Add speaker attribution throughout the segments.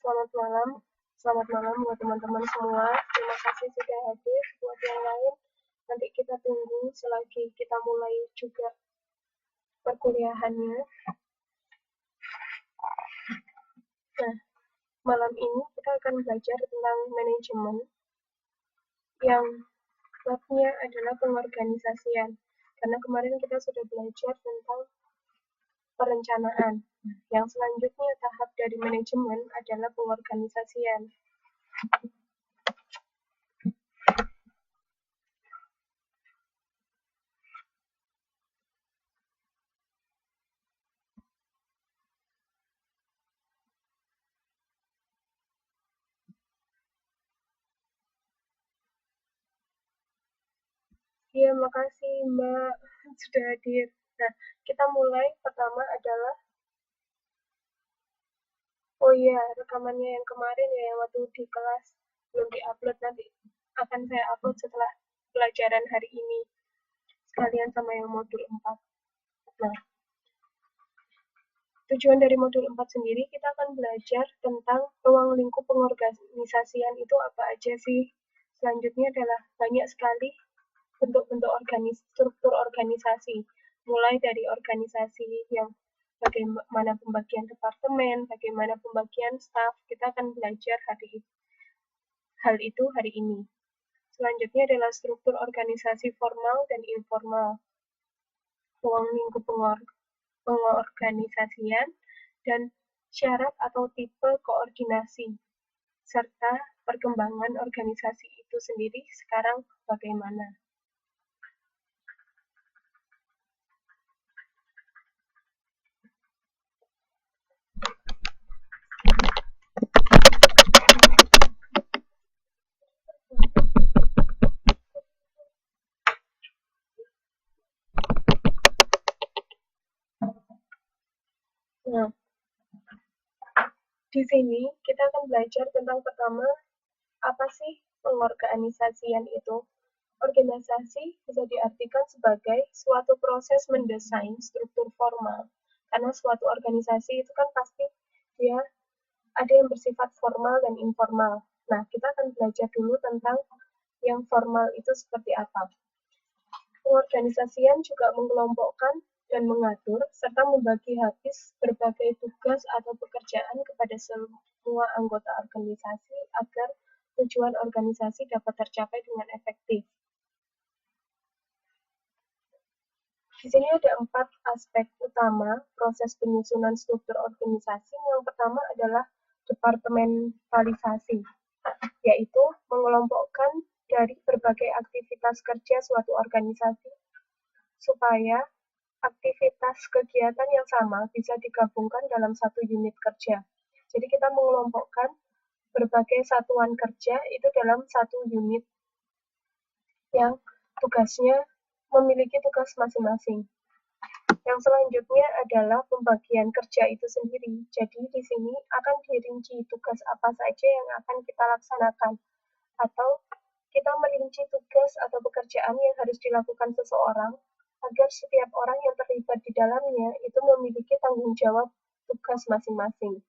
Speaker 1: Selamat malam buat teman-teman semua. Terima kasih sudah hadir. Buat yang lain, nanti kita tunggu selagi kita mulai juga perkuliahannya. Nah, malam ini kita akan belajar tentang manajemen yang babnya adalah pengorganisasian. Karena kemarin kita sudah belajar tentang perencanaan. Yang selanjutnya tahap dari manajemen adalah pengorganisasian. Ya, makasih Mbak sudah hadir. Nah, kita mulai. Pertama adalah rekamannya yang kemarin ya, yang waktu di kelas belum diupload, nanti akan saya upload setelah pelajaran hari ini sekalian sama yang modul 4. Nah, tujuan dari modul 4 sendiri kita akan belajar tentang ruang lingkup pengorganisasian itu apa aja sih. Selanjutnya adalah banyak sekali bentuk-bentuk struktur organisasi, mulai dari organisasi yang bagaimana pembagian departemen, bagaimana pembagian staf, kita akan belajar hal itu hari ini. Selanjutnya adalah struktur organisasi formal dan informal, ruang lingkup pengorganisasian, dan syarat atau tipe koordinasi, serta perkembangan organisasi itu sendiri sekarang bagaimana. Nah, di sini kita akan belajar tentang pertama, apa sih pengorganisasian itu? Organisasi bisa diartikan sebagai suatu proses mendesain struktur formal. Karena suatu organisasi itu kan pasti dia ada yang bersifat formal dan informal. Nah, kita akan belajar dulu tentang yang formal itu seperti apa. Pengorganisasian juga mengelompokkan dan mengatur, serta membagi habis berbagai tugas atau pekerjaan kepada semua anggota organisasi agar tujuan organisasi dapat tercapai dengan efektif. Di sini ada 4 aspek utama proses penyusunan struktur organisasi. Yang pertama adalah departementalisasi, yaitu mengelompokkan dari berbagai aktivitas kerja suatu organisasi supaya aktivitas kegiatan yang sama bisa digabungkan dalam satu unit kerja. Jadi kita mengelompokkan berbagai satuan kerja itu dalam satu unit yang tugasnya memiliki tugas masing-masing. Yang selanjutnya adalah pembagian kerja itu sendiri. Jadi di sini akan dirinci tugas apa saja yang akan kita laksanakan, atau kita merinci tugas atau pekerjaan yang harus dilakukan seseorang agar setiap orang yang terlibat di dalamnya itu memiliki tanggung jawab tugas masing-masing.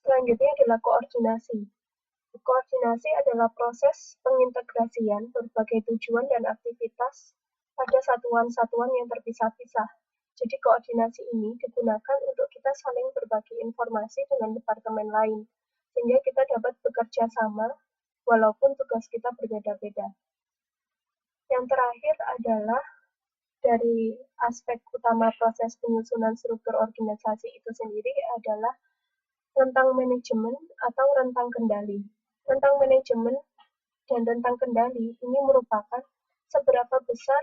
Speaker 1: Selanjutnya adalah koordinasi. Koordinasi adalah proses pengintegrasian berbagai tujuan dan aktivitas pada satuan-satuan yang terpisah-pisah. Jadi koordinasi ini digunakan untuk kita saling berbagi informasi dengan departemen lain, sehingga kita dapat bekerja sama walaupun tugas kita berbeda-beda. Yang terakhir adalah dari aspek utama proses penyusunan struktur organisasi itu sendiri adalah rentang manajemen atau rentang kendali. Rentang manajemen dan rentang kendali ini merupakan seberapa besar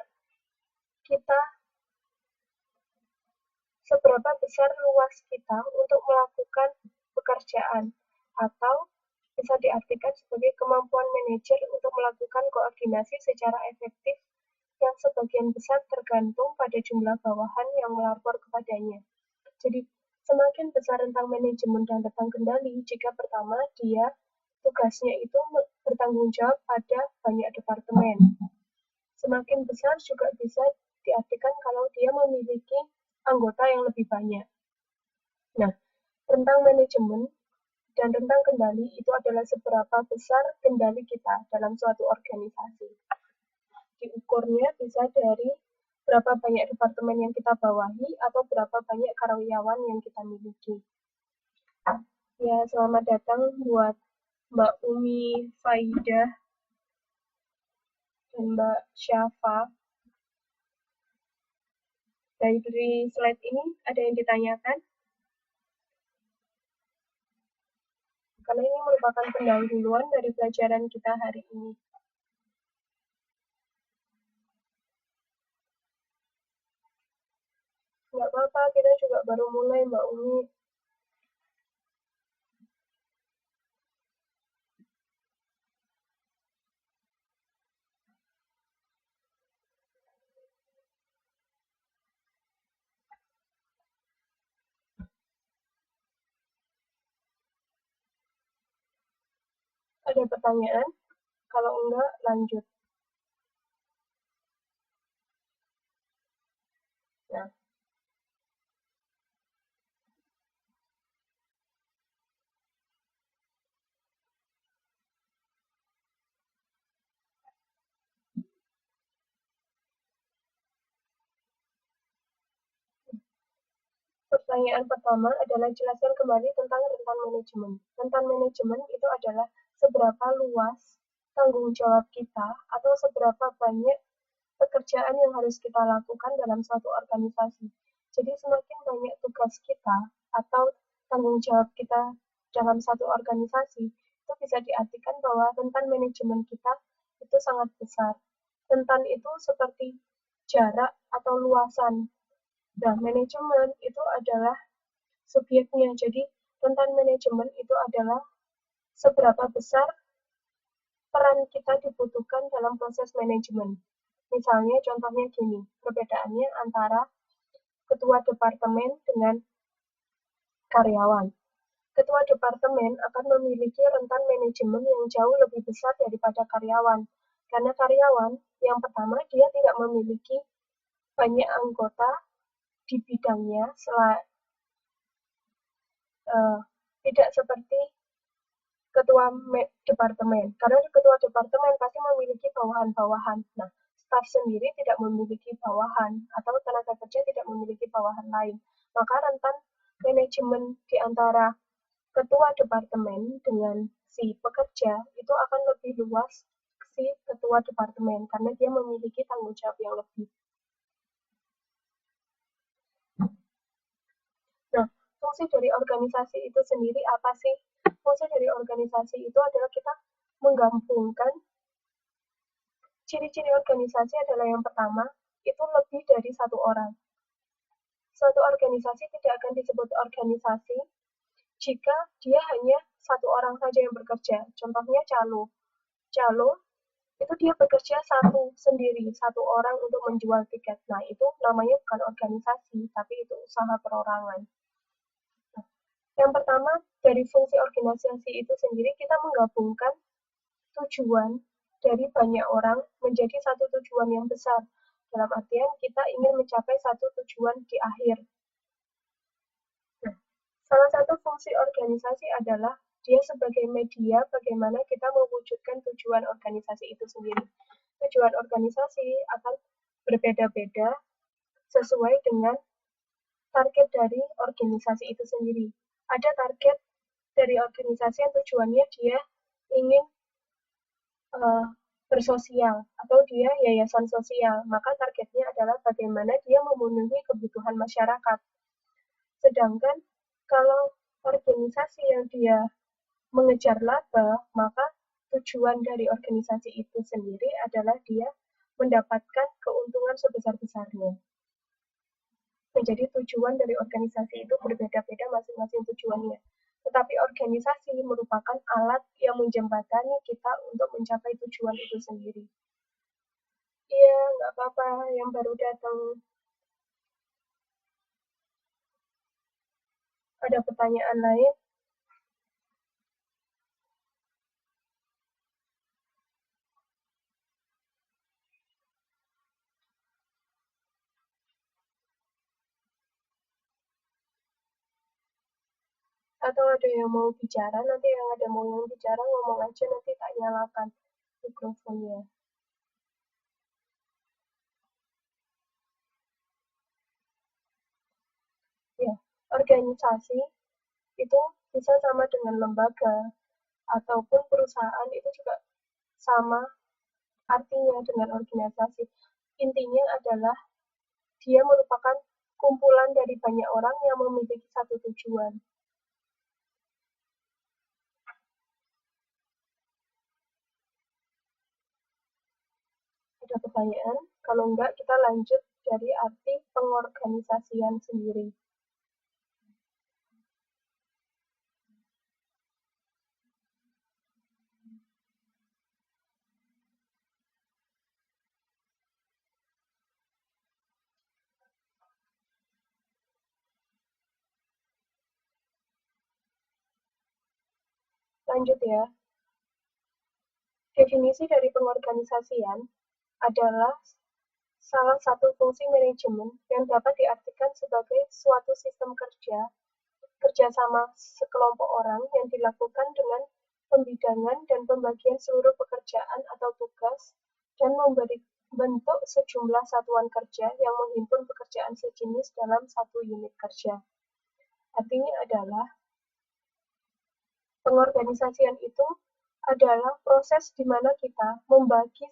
Speaker 1: luas kita untuk melakukan pekerjaan, atau bisa diartikan sebagai kemampuan manajer untuk melakukan koordinasi secara efektif yang sebagian besar tergantung pada jumlah bawahan yang melapor kepadanya. Jadi, semakin besar rentang manajemen dan rentang kendali jika pertama dia tugasnya itu bertanggung jawab pada banyak departemen. Semakin besar juga bisa diartikan kalau dia memiliki anggota yang lebih banyak. Nah, Tentang manajemen dan tentang kendali itu adalah seberapa besar kendali kita dalam suatu organisasi. Diukurnya bisa dari berapa banyak departemen yang kita bawahi atau berapa banyak karyawan yang kita miliki. Ya, selamat datang buat Mbak Umi, Faidah, dan Mbak Syafa. Dari slide ini ada yang ditanyakan? Karena ini merupakan pendahuluan dari pelajaran kita hari ini. Nggak apa-apa, kita juga baru mulai, Mbak Umi. Ada pertanyaan? Kalau enggak, lanjut. Nah, pertanyaan pertama adalah jelaskan kembali tentang rentan manajemen. Rentan manajemen itu adalah seberapa luas tanggung jawab kita atau seberapa banyak pekerjaan yang harus kita lakukan dalam suatu organisasi. Jadi semakin banyak tugas kita atau tanggung jawab kita dalam satu organisasi, itu bisa diartikan bahwa rentan manajemen kita itu sangat besar. Rentan itu seperti jarak atau luasan. Nah, manajemen itu adalah subjeknya. Jadi, rentan manajemen itu adalah seberapa besar peran kita dibutuhkan dalam proses manajemen. Misalnya, contohnya gini, perbedaannya antara ketua departemen dengan karyawan. Ketua departemen akan memiliki rentan manajemen yang jauh lebih besar daripada karyawan. Karena karyawan, yang pertama, dia tidak memiliki banyak anggota di bidangnya, tidak seperti ketua departemen. Karena ketua departemen pasti memiliki bawahan-bawahan. Nah, staf sendiri tidak memiliki bawahan atau tenaga kerja tidak memiliki bawahan lain. Maka rentan manajemen di antara ketua departemen dengan si pekerja itu akan lebih luas si ketua departemen karena dia memiliki tanggung jawab yang lebih. Nah, fungsi dari organisasi itu sendiri apa sih? Fungsi dari organisasi itu adalah kita menggabungkan ciri-ciri organisasi adalah yang pertama, itu lebih dari satu orang. Suatu organisasi tidak akan disebut organisasi jika dia hanya satu orang saja yang bekerja. Contohnya calo. Calo itu dia bekerja sendiri, satu orang untuk menjual tiket. Nah, itu namanya bukan organisasi, tapi itu usaha perorangan. Nah, yang pertama, dari fungsi organisasi itu sendiri, kita menggabungkan tujuan dari banyak orang menjadi satu tujuan yang besar. Dalam artian, kita ingin mencapai satu tujuan di akhir. Nah, salah satu fungsi organisasi adalah dia sebagai media bagaimana kita mewujudkan tujuan organisasi itu sendiri. Tujuan organisasi akan berbeda-beda sesuai dengan target dari organisasi itu sendiri. Ada target dari organisasi yang tujuannya dia ingin bersosial atau dia yayasan sosial, maka targetnya adalah bagaimana dia memenuhi kebutuhan masyarakat. Sedangkan kalau organisasi yang dia mengejar laba, maka tujuan dari organisasi itu sendiri adalah dia mendapatkan keuntungan sebesar-besarnya. Menjadi tujuan dari organisasi itu berbeda-beda masing-masing tujuannya. Tetapi organisasi merupakan alat yang menjembatani kita untuk mencapai tujuan itu sendiri. Iya, nggak apa-apa yang baru datang. Ada pertanyaan lain? atau ada yang mau bicara, nanti yang ada mau yang bicara ngomong aja, nanti tak nyalakan mikrofonnya. Ya, organisasi itu bisa sama dengan lembaga ataupun perusahaan, itu juga sama artinya dengan organisasi. Intinya adalah dia merupakan kumpulan dari banyak orang yang memiliki satu tujuan. Ada pertanyaan? Kalau enggak, kita lanjut dari arti pengorganisasian sendiri. Lanjut ya. Definisi dari pengorganisasian adalah salah satu fungsi manajemen yang dapat diartikan sebagai suatu sistem kerjasama sekelompok orang yang dilakukan dengan pembidangan dan pembagian seluruh pekerjaan atau tugas dan memberi bentuk sejumlah satuan kerja yang menghimpun pekerjaan sejenis dalam satu unit kerja. Artinya adalah pengorganisasian itu adalah proses di mana kita membagi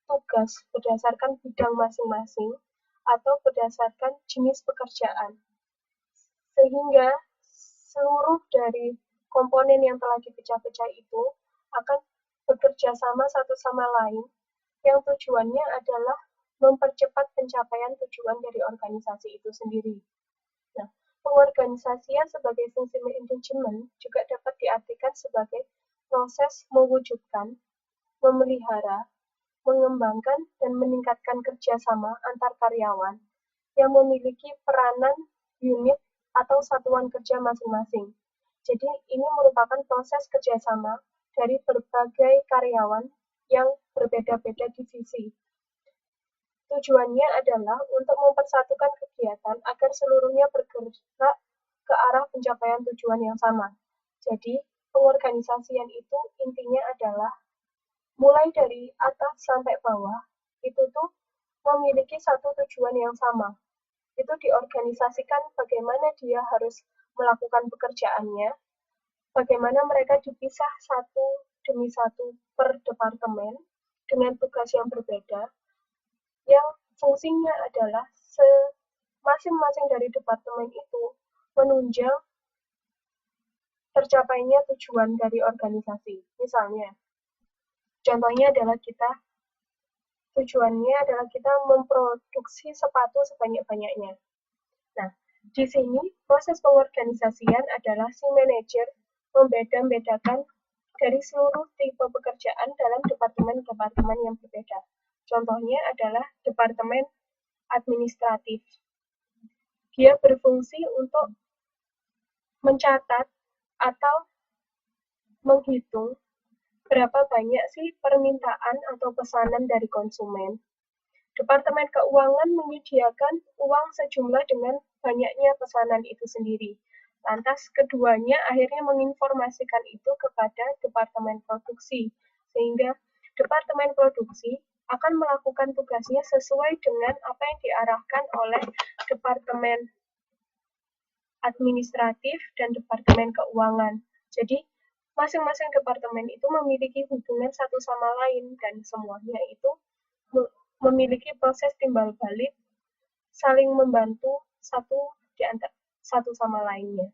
Speaker 1: tugas berdasarkan bidang masing-masing atau berdasarkan jenis pekerjaan, sehingga seluruh dari komponen yang telah dipecah-pecah itu akan bekerja sama satu sama lain, yang tujuannya adalah mempercepat pencapaian tujuan dari organisasi itu sendiri. Nah, pengorganisasian sebagai fungsi manajemen juga dapat diartikan sebagai proses mewujudkan, memelihara, mengembangkan, dan meningkatkan kerjasama antar karyawan yang memiliki peranan unit atau satuan kerja masing-masing. Jadi ini merupakan proses kerjasama dari berbagai karyawan yang berbeda-beda divisi. Tujuannya adalah untuk mempersatukan kegiatan agar seluruhnya bergerak ke arah pencapaian tujuan yang sama. Jadi, pengorganisasian itu intinya adalah mulai dari atas sampai bawah, itu tuh memiliki satu tujuan yang sama. Itu diorganisasikan bagaimana dia harus melakukan pekerjaannya, bagaimana mereka dipisah satu demi satu per departemen dengan tugas yang berbeda, yang fungsinya adalah masing-masing dari departemen itu menunjang tercapainya tujuan dari organisasi. Misalnya, contohnya adalah tujuannya adalah kita memproduksi sepatu sebanyak-banyaknya. Nah, di sini proses pengorganisasian adalah si manajer membeda-bedakan dari seluruh tipe pekerjaan dalam departemen-departemen yang berbeda. Contohnya adalah departemen administratif. Dia berfungsi untuk mencatat atau menghitung berapa banyak sih permintaan atau pesanan dari konsumen. Departemen Keuangan menyediakan uang sejumlah dengan banyaknya pesanan itu sendiri. Lantas keduanya akhirnya menginformasikan itu kepada Departemen Produksi, sehingga Departemen Produksi akan melakukan tugasnya sesuai dengan apa yang diarahkan oleh Departemen Administratif dan Departemen Keuangan. Jadi, masing-masing departemen itu memiliki hubungan satu sama lain dan semuanya itu memiliki proses timbal balik saling membantu satu sama lainnya.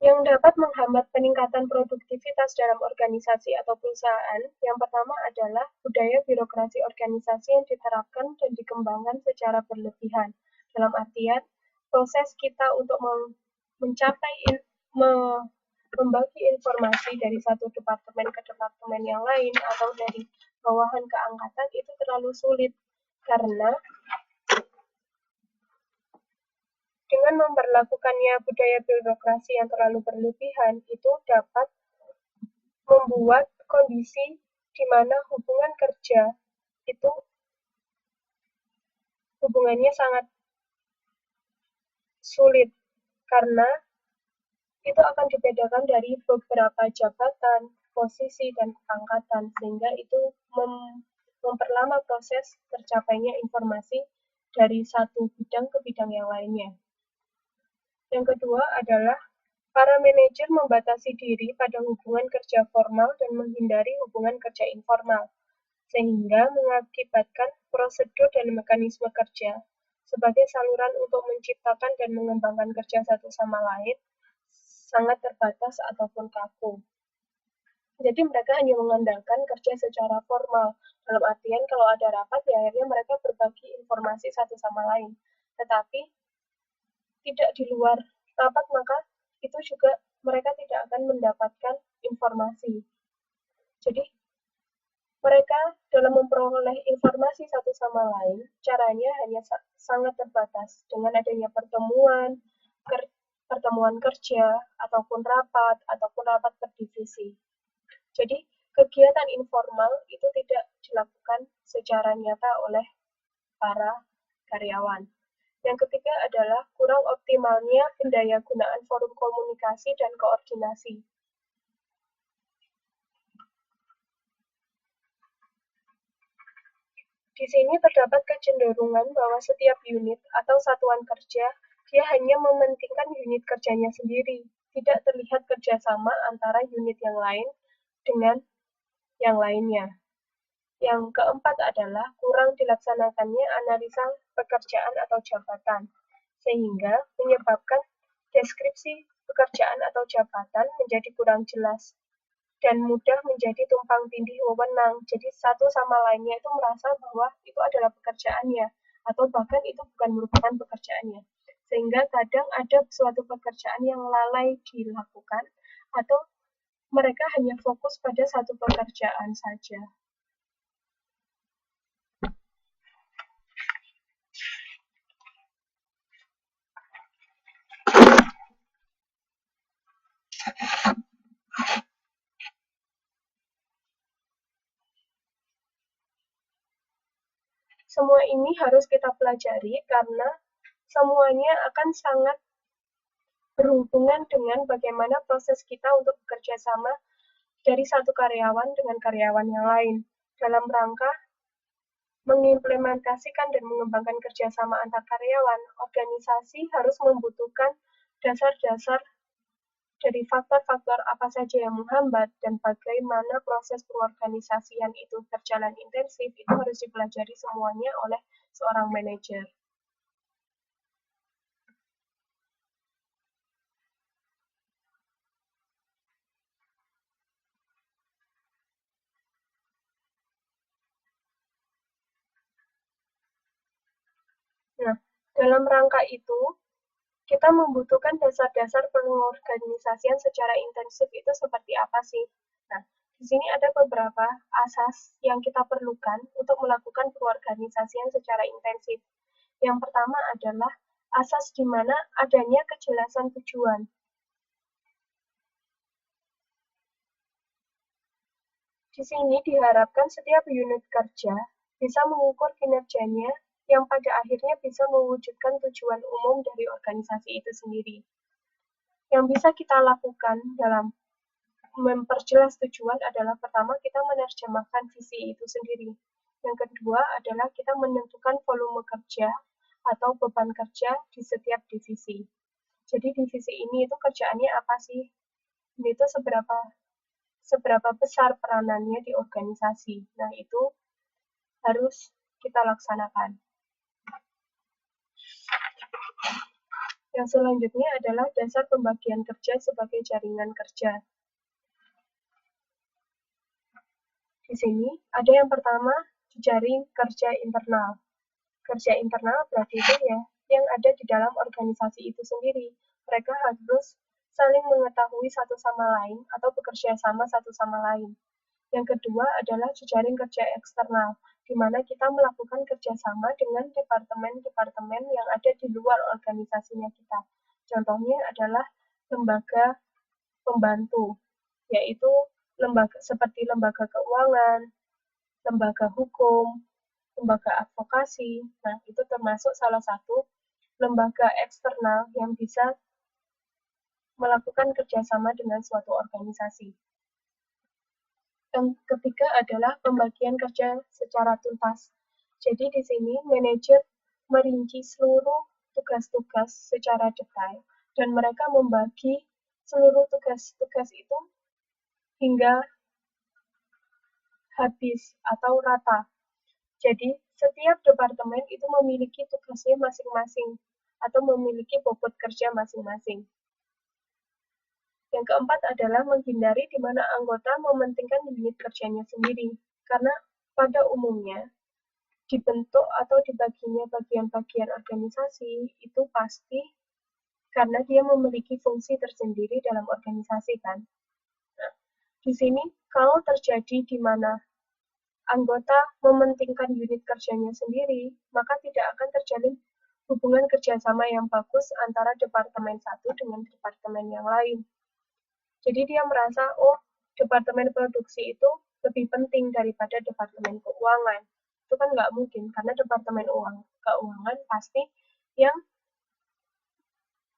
Speaker 1: Yang dapat menghambat peningkatan produktivitas dalam organisasi atau perusahaan, yang pertama adalah budaya birokrasi organisasi yang diterapkan dan dikembangkan secara berlebihan. Dalam artian, proses kita untuk membagi informasi dari satu departemen ke departemen yang lain atau dari bawahan ke angkatan itu terlalu sulit karena Dengan memperlakukannya budaya birokrasi yang terlalu berlebihan, itu dapat membuat kondisi di mana hubungan kerja itu hubungannya sangat sulit karena itu akan dibedakan dari beberapa jabatan, posisi, dan pangkatan, sehingga itu memperlama proses tercapainya informasi dari satu bidang ke bidang yang lainnya. Yang kedua adalah para manajer membatasi diri pada hubungan kerja formal dan menghindari hubungan kerja informal, sehingga mengakibatkan prosedur dan mekanisme kerja sebagai saluran untuk menciptakan dan mengembangkan kerja satu sama lain sangat terbatas ataupun kaku. Jadi mereka hanya mengandalkan kerja secara formal, dalam artian kalau ada rapat, ya akhirnya mereka berbagi informasi satu sama lain. Tetapi tidak di luar rapat, maka itu juga mereka tidak akan mendapatkan informasi. Jadi mereka dalam memperoleh informasi satu sama lain, caranya hanya sangat terbatas dengan adanya pertemuan kerja, ataupun rapat per divisi. Jadi, kegiatan informal itu tidak dilakukan secara nyata oleh para karyawan. Yang ketiga adalah kurang optimalnya pendayagunaan forum komunikasi dan koordinasi. Di sini terdapat kecenderungan bahwa setiap unit atau satuan kerja dia hanya mementingkan unit kerjanya sendiri, tidak terlihat kerjasama antara unit yang lain dengan yang lainnya. Yang keempat adalah kurang dilaksanakannya analisa pekerjaan atau jabatan, sehingga menyebabkan deskripsi pekerjaan atau jabatan menjadi kurang jelas dan mudah menjadi tumpang tindih wewenang. Jadi satu sama lainnya itu merasa bahwa itu adalah pekerjaannya, atau bahkan itu bukan merupakan pekerjaannya. Sehingga kadang ada suatu pekerjaan yang lalai dilakukan, atau mereka hanya fokus pada satu pekerjaan saja. Semua ini harus kita pelajari karena semuanya akan sangat berhubungan dengan bagaimana proses kita untuk bekerja sama dari satu karyawan dengan karyawan yang lain dalam rangka mengimplementasikan dan mengembangkan kerjasama antar karyawan. Organisasi harus membutuhkan dasar-dasar dari faktor-faktor apa saja yang menghambat dan bagaimana proses pengorganisasian itu berjalan intensif, itu harus dipelajari semuanya oleh seorang manajer. Nah, dalam rangka itu, kita membutuhkan dasar-dasar pengorganisasian secara intensif itu seperti apa sih? Nah, di sini ada beberapa asas yang kita perlukan untuk melakukan pengorganisasian secara intensif. Yang pertama adalah asas di mana adanya kejelasan tujuan. Di sini diharapkan setiap unit kerja bisa mengukur kinerjanya yang pada akhirnya bisa mewujudkan tujuan umum dari organisasi itu sendiri. Yang bisa kita lakukan dalam memperjelas tujuan adalah pertama kita menerjemahkan visi itu sendiri. Yang kedua adalah kita menentukan volume kerja atau beban kerja di setiap divisi. Jadi divisi ini itu kerjaannya apa sih? Ini itu seberapa besar peranannya di organisasi. Nah, itu harus kita laksanakan. Yang selanjutnya adalah dasar pembagian kerja sebagai jaringan kerja. Di sini ada yang pertama, jejaring kerja internal. Kerja internal berarti itu ya yang ada di dalam organisasi itu sendiri. Mereka harus saling mengetahui satu sama lain atau bekerja sama satu sama lain. Yang kedua adalah jejaring kerja eksternal. Di di mana kita melakukan kerjasama dengan departemen-departemen yang ada di luar organisasinya kita. Contohnya adalah lembaga pembantu, yaitu seperti lembaga keuangan, lembaga hukum, lembaga advokasi. Nah, itu termasuk salah satu lembaga eksternal yang bisa melakukan kerjasama dengan suatu organisasi. Yang ketiga adalah pembagian kerja secara tuntas. Jadi di sini manajer merinci seluruh tugas-tugas secara detail dan mereka membagi seluruh tugas-tugas itu hingga habis atau rata. Jadi setiap departemen itu memiliki tugasnya masing-masing atau memiliki bobot kerja masing-masing. Yang keempat adalah menghindari di mana anggota mementingkan unit kerjanya sendiri, karena pada umumnya dibentuk atau dibaginya bagian-bagian organisasi itu pasti karena dia memiliki fungsi tersendiri dalam organisasi kan. Nah, di sini kalau terjadi di mana anggota mementingkan unit kerjanya sendiri, maka tidak akan terjalin hubungan kerjasama yang bagus antara departemen satu dengan departemen yang lain. Jadi dia merasa, oh, departemen produksi itu lebih penting daripada departemen keuangan. Itu kan nggak mungkin, karena departemen keuangan pasti yang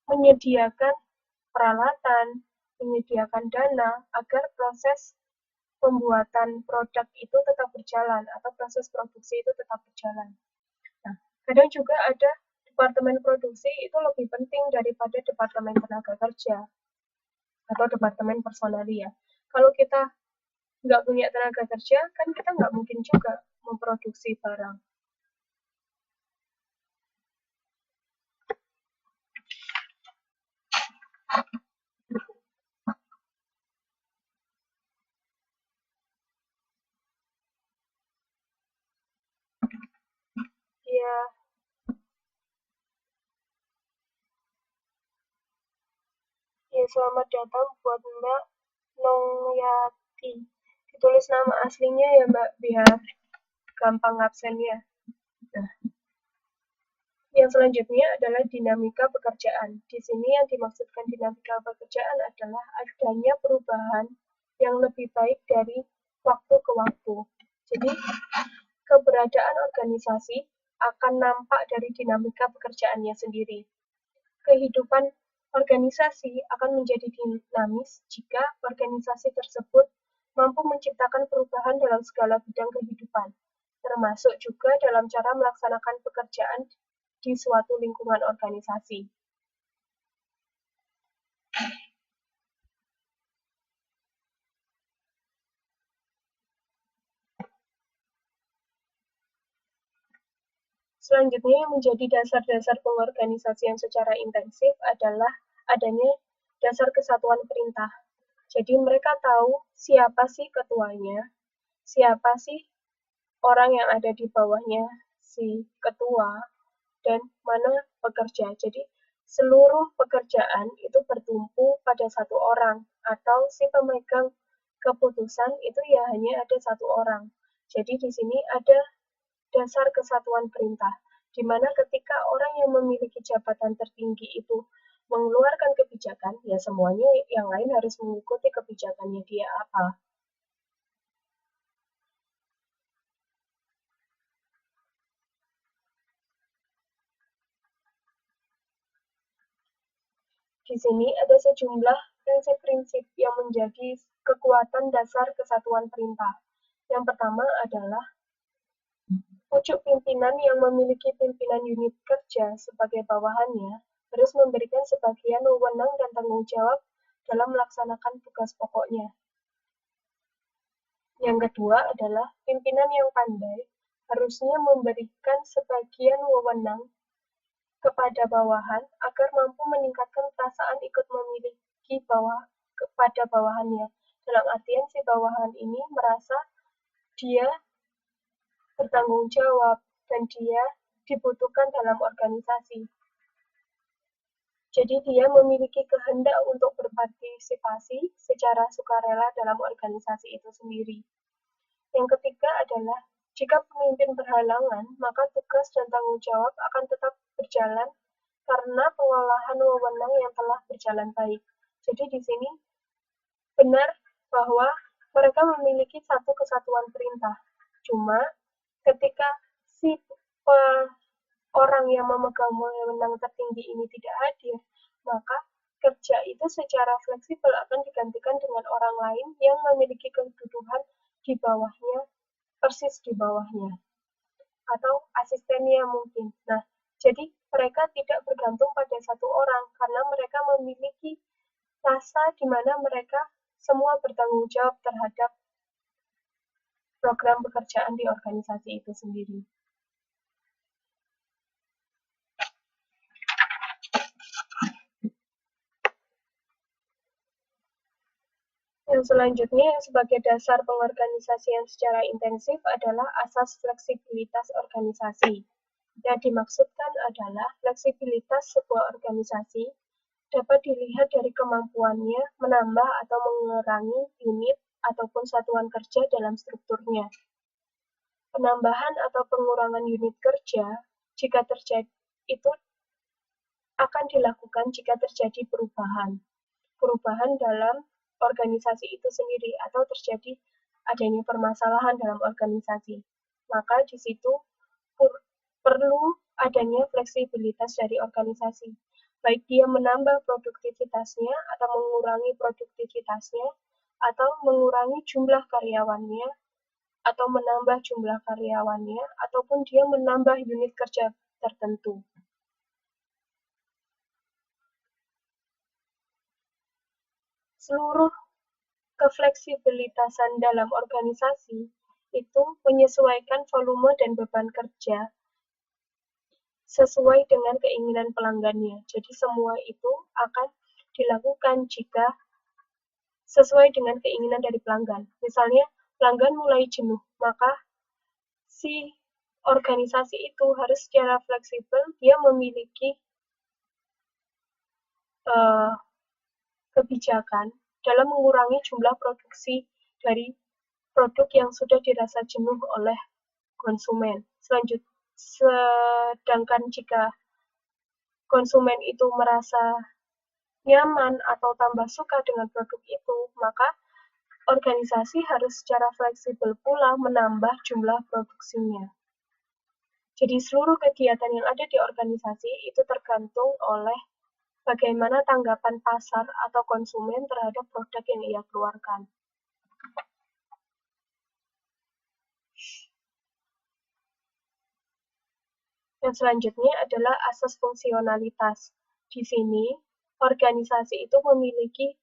Speaker 1: menyediakan peralatan, menyediakan dana, agar proses pembuatan produk itu tetap berjalan, atau proses produksi itu tetap berjalan. Nah, kadang juga ada departemen produksi itu lebih penting daripada departemen tenaga kerja atau departemen personalia. Kalau kita nggak punya tenaga kerja, kan kita nggak mungkin juga memproduksi barang. Ya, selamat datang buat Mbak Nongyati. Ditulis nama aslinya ya Mbak, biar gampang absennya. Nah, yang selanjutnya adalah dinamika pekerjaan. Di sini yang dimaksudkan dinamika pekerjaan adalah adanya perubahan yang lebih baik dari waktu ke waktu. Jadi, keberadaan organisasi akan nampak dari dinamika pekerjaannya sendiri. Kehidupan organisasi akan menjadi dinamis jika organisasi tersebut mampu menciptakan perubahan dalam segala bidang kehidupan, termasuk juga dalam cara melaksanakan pekerjaan di suatu lingkungan organisasi. Selanjutnya yang menjadi dasar-dasar pengorganisasian secara intensif adalah adanya dasar kesatuan perintah. Jadi mereka tahu siapa sih ketuanya, siapa sih orang yang ada di bawahnya si ketua, dan mana pekerja. Jadi seluruh pekerjaan itu bertumpu pada satu orang, atau si pemegang keputusan itu ya hanya ada satu orang. Jadi di sini ada dasar kesatuan perintah, di mana ketika orang yang memiliki jabatan tertinggi itu mengeluarkan kebijakan, ya semuanya yang lain harus mengikuti kebijakannya dia apa. Di sini ada sejumlah prinsip-prinsip yang menjadi kekuatan dasar kesatuan perintah. Yang pertama adalah pucuk pimpinan yang memiliki pimpinan unit kerja sebagai bawahannya harus memberikan sebagian wewenang dan tanggung jawab dalam melaksanakan tugas pokoknya. Yang kedua adalah pimpinan yang pandai harusnya memberikan sebagian wewenang kepada bawahan agar mampu meningkatkan perasaan ikut memiliki kepada bawahannya. Dalam artian si bawahan ini merasa dia bertanggung jawab dan dia dibutuhkan dalam organisasi. Jadi dia memiliki kehendak untuk berpartisipasi secara sukarela dalam organisasi itu sendiri. Yang ketiga adalah Jika pemimpin berhalangan, maka tugas dan tanggung jawab akan tetap berjalan karena pengolahan wewenang yang telah berjalan baik. Jadi di sini benar bahwa mereka memiliki satu kesatuan perintah. Cuma ketika si orang yang memegang wewenang tertinggi ini tidak hadir, maka kerja itu secara fleksibel akan digantikan dengan orang lain yang memiliki kedudukan di bawahnya, persis di bawahnya, atau asistennya mungkin. Nah, jadi mereka tidak bergantung pada satu orang karena mereka memiliki rasa di mana mereka semua bertanggung jawab terhadap program pekerjaan di organisasi itu sendiri. Yang selanjutnya yang sebagai dasar pengorganisasian secara intensif adalah asas fleksibilitas organisasi. Yang dimaksudkan adalah fleksibilitas sebuah organisasi dapat dilihat dari kemampuannya menambah atau mengurangi unit ataupun satuan kerja dalam strukturnya. Penambahan atau pengurangan unit kerja jika terjadi itu akan dilakukan jika terjadi perubahan dalam organisasi itu sendiri atau terjadi adanya permasalahan dalam organisasi. Maka di situ perlu adanya fleksibilitas dari organisasi, baik dia menambah produktivitasnya atau mengurangi produktivitasnya, atau mengurangi jumlah karyawannya, atau menambah jumlah karyawannya, ataupun dia menambah unit kerja tertentu. Seluruh kefleksibilitasan dalam organisasi itu menyesuaikan volume dan beban kerja sesuai dengan keinginan pelanggannya. Jadi semua itu akan dilakukan jika sesuai dengan keinginan dari pelanggan. Misalnya pelanggan mulai jenuh, maka si organisasi itu harus secara fleksibel dia memiliki kebijakan dalam mengurangi jumlah produksi dari produk yang sudah dirasa jenuh oleh konsumen. Sedangkan jika konsumen itu merasa nyaman atau tambah suka dengan produk itu, maka organisasi harus secara fleksibel pula menambah jumlah produksinya. Jadi seluruh kegiatan yang ada di organisasi itu tergantung oleh bagaimana tanggapan pasar atau konsumen terhadap produk yang ia keluarkan. Yang selanjutnya adalah asas fungsionalitas. Di sini, organisasi itu memiliki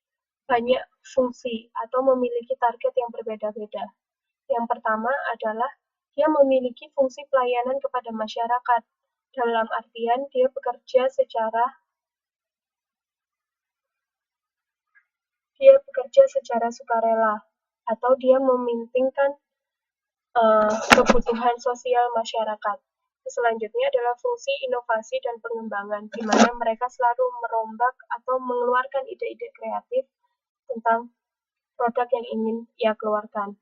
Speaker 1: banyak fungsi atau memiliki target yang berbeda-beda. Yang pertama adalah dia memiliki fungsi pelayanan kepada masyarakat. Dalam artian dia bekerja secara sukarela atau dia mementingkan kebutuhan sosial masyarakat. Selanjutnya adalah fungsi inovasi dan pengembangan, di mana mereka selalu merombak atau mengeluarkan ide-ide kreatif tentang produk yang ingin ia keluarkan.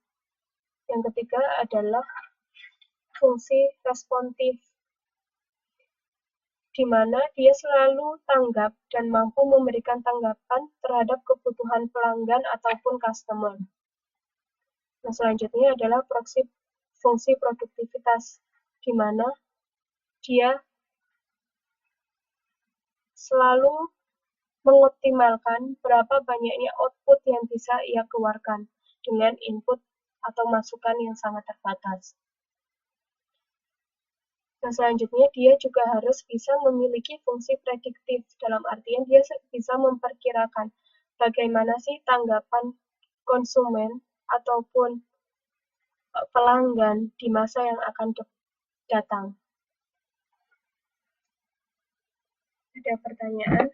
Speaker 1: Yang ketiga adalah fungsi responsif, di mana dia selalu tanggap dan mampu memberikan tanggapan terhadap kebutuhan pelanggan ataupun customer. Nah, selanjutnya adalah fungsi produktivitas, di mana dia selalu mengoptimalkan berapa banyaknya output yang bisa ia keluarkan dengan input atau masukan yang sangat terbatas. Nah, selanjutnya dia juga harus bisa memiliki fungsi prediktif, dalam artian dia bisa memperkirakan bagaimana sih tanggapan konsumen ataupun pelanggan di masa yang akan datang. Ada pertanyaan?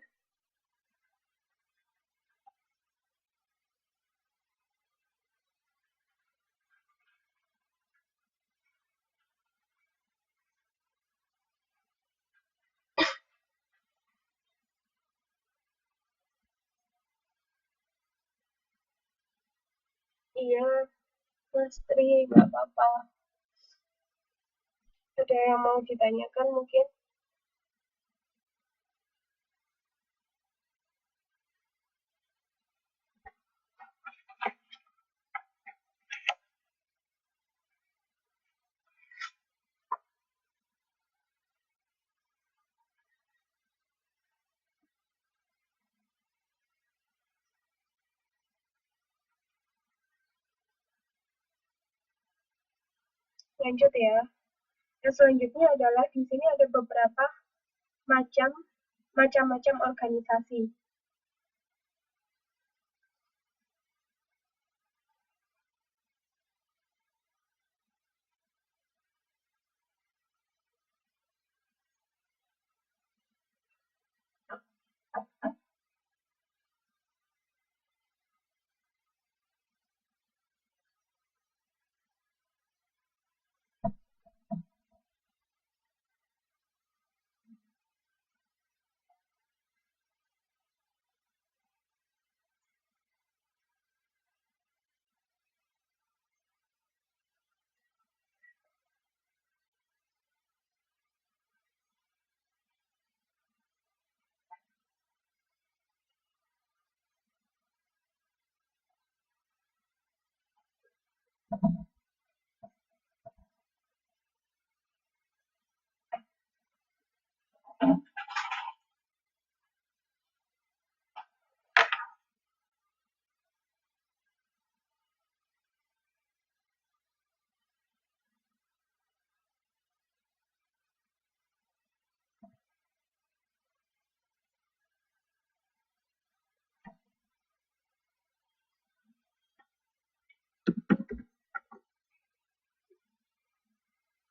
Speaker 1: Iya, Mas Tri, nggak apa-apa. Ada yang mau ditanyakan mungkin? Lanjut ya. Yang selanjutnya adalah di sini ada beberapa macam-macam organisasi.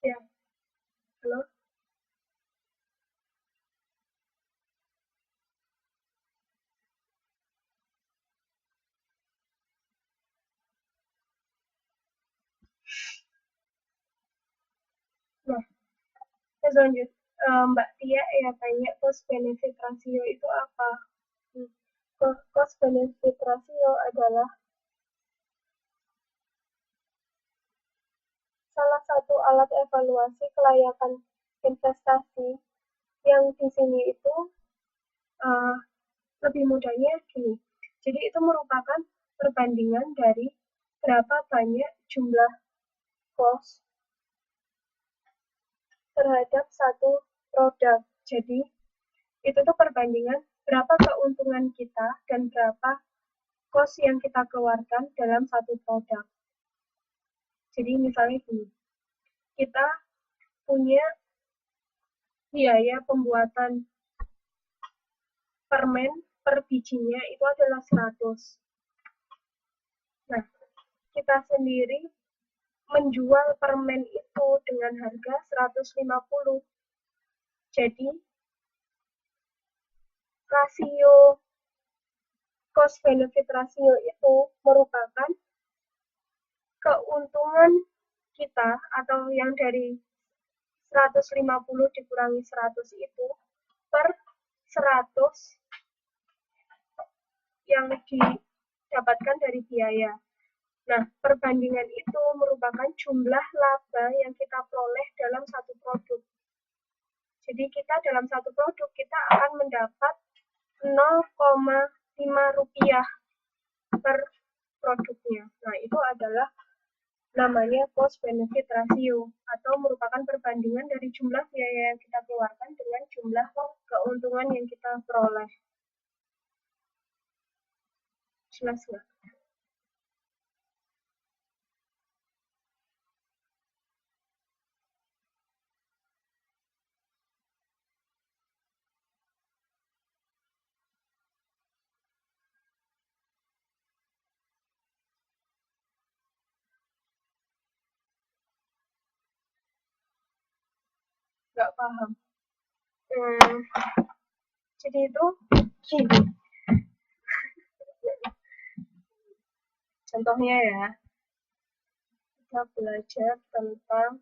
Speaker 1: Ya, halo. Nah, selanjutnya Mbak Tia ya tanya cost benefit ratio itu apa? Cost benefit ratio adalah salah satu alat evaluasi kelayakan investasi yang di sini itu uh, lebih mudahnya gini. Jadi itu merupakan perbandingan dari berapa banyak jumlah cost terhadap satu produk. Jadi itu tuh perbandingan berapa keuntungan kita dan berapa cost yang kita keluarkan dalam satu produk. Jadi misalnya gini, kita punya biaya pembuatan permen per bijinya itu adalah 100. Nah, kita sendiri menjual permen itu dengan harga 150. Jadi, rasio cost benefit rasio itu merupakan keuntungan kita atau yang dari 150 dikurangi 100 itu per 100 yang didapatkan dari biaya. Nah, perbandingan itu merupakan jumlah laba yang kita peroleh dalam satu produk. Jadi kita dalam satu produk kita akan mendapat 0,5 rupiah per produknya. Nah, itu adalah namanya cost benefit ratio atau merupakan perbandingan dari jumlah biaya yang kita keluarkan dengan jumlah keuntungan yang kita peroleh. Jelas nggak? Nggak paham. Jadi itu gini. Contohnya ya, kita belajar tentang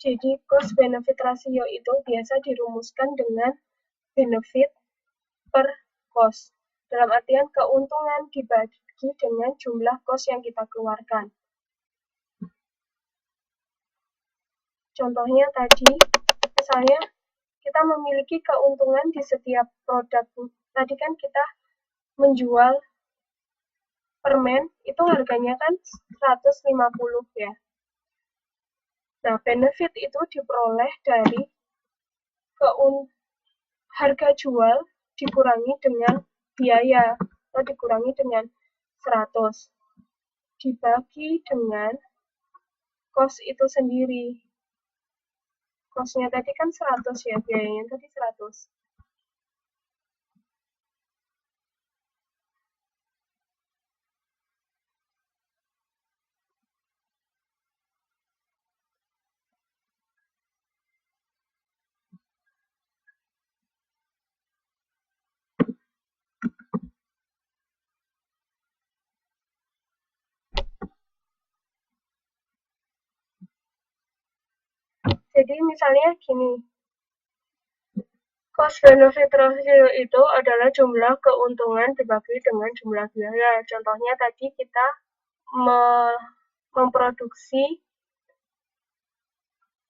Speaker 1: Jadi cost benefit ratio itu biasa dirumuskan dengan benefit per cost. Dalam artian keuntungan dibagi dengan jumlah cost yang kita keluarkan. Contohnya tadi, misalnya kita memiliki keuntungan di setiap produk. Tadi kan kita menjual permen, itu harganya kan 150 ya. Nah, benefit itu diperoleh dari harga jual dikurangi dengan biaya atau dikurangi dengan 100 dibagi dengan cost itu sendiri. Cost-nya tadi kan 100 ya, biayanya tadi 100. Jadi misalnya gini, cost benefit ratio itu adalah jumlah keuntungan dibagi dengan jumlah biaya. Contohnya tadi kita memproduksi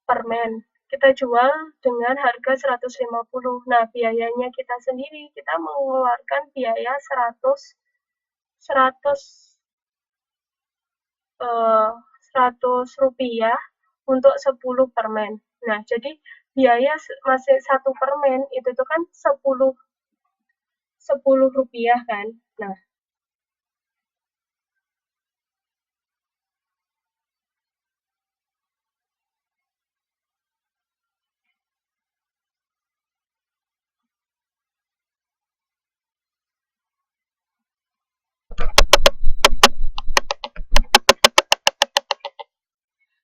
Speaker 1: permen. Kita jual dengan harga 150. Nah, biayanya kita sendiri, kita mengeluarkan biaya 100 rupiah untuk 10 permen. Nah, jadi biaya masih 1 permen itu tuh kan 10 rupiah kan. Nah,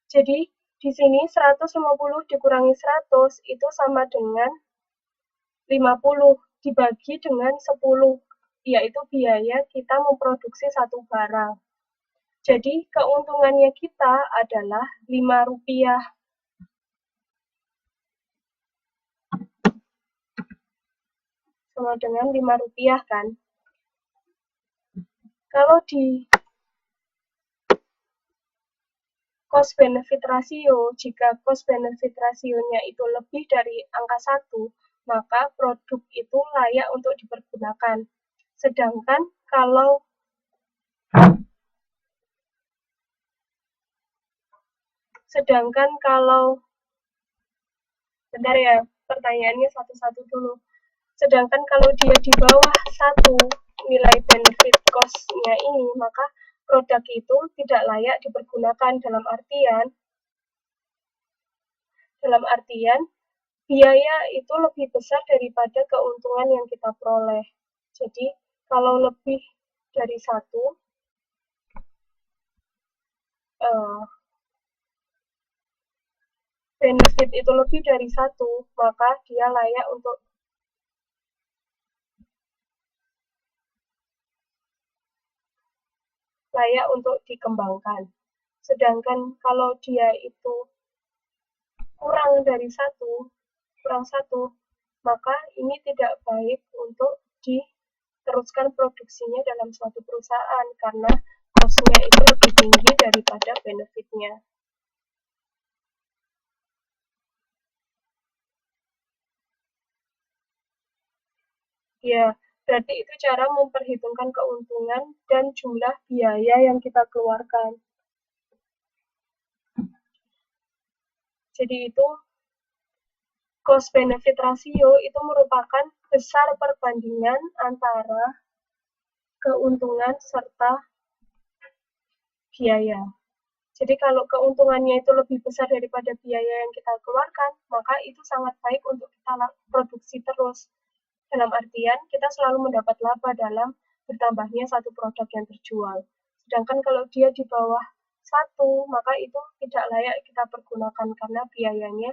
Speaker 1: jadi di sini 150 dikurangi 100 itu sama dengan 50 dibagi dengan 10, yaitu biaya kita memproduksi satu barang. Jadi keuntungannya kita adalah 5 rupiah. Sama dengan 5 rupiah kan. Kalau di cost benefit ratio, jika cost benefit rasionya itu lebih dari angka 1, maka produk itu layak untuk dipergunakan. Sedangkan kalau bentar ya, pertanyaannya satu-satu dulu. Sedangkan kalau dia di bawah 1 nilai benefit cost-nya ini, maka produk itu tidak layak dipergunakan dalam artian biaya itu lebih besar daripada keuntungan yang kita peroleh. Jadi kalau lebih dari 1, benefit itu lebih dari 1, maka dia layak untuk dikembangkan. Sedangkan kalau dia itu kurang dari 1, maka ini tidak baik untuk diteruskan produksinya dalam suatu perusahaan karena cost-nya itu lebih tinggi daripada benefit-nya. Ya, berarti itu cara memperhitungkan keuntungan dan jumlah biaya yang kita keluarkan. Jadi itu cost benefit ratio itu merupakan besar perbandingan antara keuntungan serta biaya. Jadi kalau keuntungannya itu lebih besar daripada biaya yang kita keluarkan, maka itu sangat baik untuk kita produksi terus. Dalam artian, kita selalu mendapat laba dalam bertambahnya satu produk yang terjual. Sedangkan kalau dia di bawah 1, maka itu tidak layak kita pergunakan karena biayanya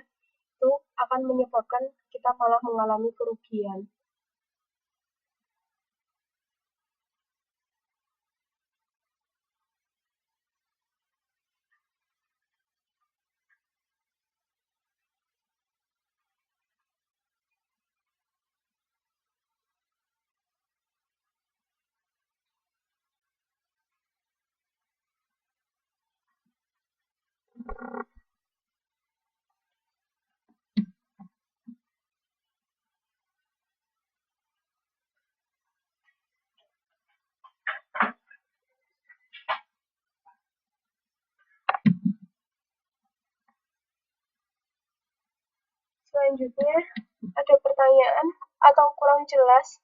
Speaker 1: itu akan menyebabkan kita malah mengalami kerugian. Selanjutnya, ada pertanyaan atau kurang jelas?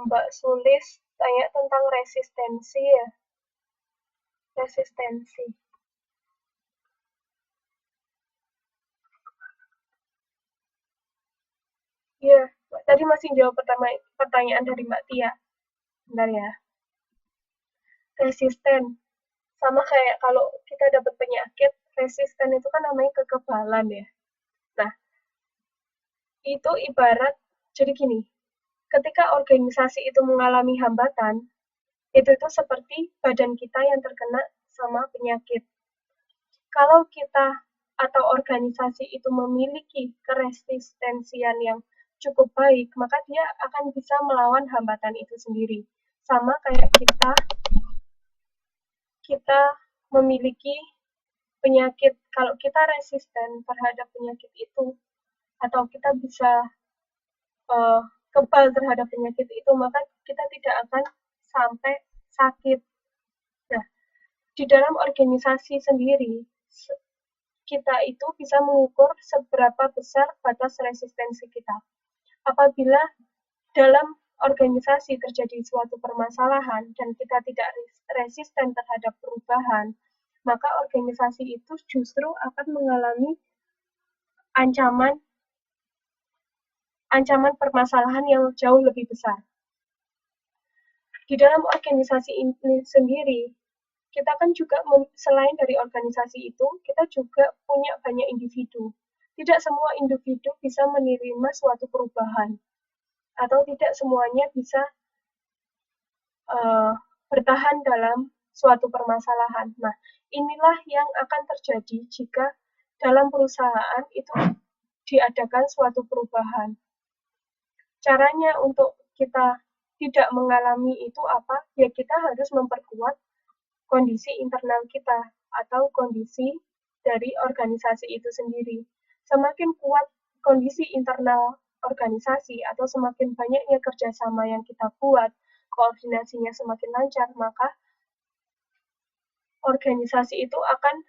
Speaker 1: Mbak Sulis tanya tentang resistensi ya. Resistensi. Iya, tadi masih jawab pertanyaan dari Mbak Tia. Bentar ya. Resisten. Sama kayak kalau kita dapat penyakit, resisten itu kan namanya kekebalan ya. Nah, itu ibarat, jadi gini, ketika organisasi itu mengalami hambatan, itu seperti badan kita yang terkena sama penyakit. Kalau kita atau organisasi itu memiliki keresistensian yang cukup baik, maka dia akan bisa melawan hambatan itu sendiri. Sama kayak kita memiliki penyakit, kalau kita resisten terhadap penyakit itu, atau kita bisa kebal terhadap penyakit itu, maka kita tidak akan sampai sakit. Nah, di dalam organisasi sendiri, kita itu bisa mengukur seberapa besar batas resistensi kita. Apabila dalam organisasi terjadi suatu permasalahan dan kita tidak resisten terhadap perubahan, maka organisasi itu justru akan mengalami ancaman permasalahan yang jauh lebih besar. Di dalam organisasi ini sendiri, kita kan juga selain dari organisasi itu, kita juga punya banyak individu. Tidak semua individu bisa menerima suatu perubahan, atau tidak semuanya bisa bertahan dalam suatu permasalahan. Nah, inilah yang akan terjadi jika dalam perusahaan itu diadakan suatu perubahan. Caranya untuk kita tidak mengalami itu apa? Ya kita harus memperkuat kondisi internal kita atau kondisi dari organisasi itu sendiri. Semakin kuat kondisi internal organisasi atau semakin banyaknya kerjasama yang kita buat, koordinasinya semakin lancar, maka organisasi itu akan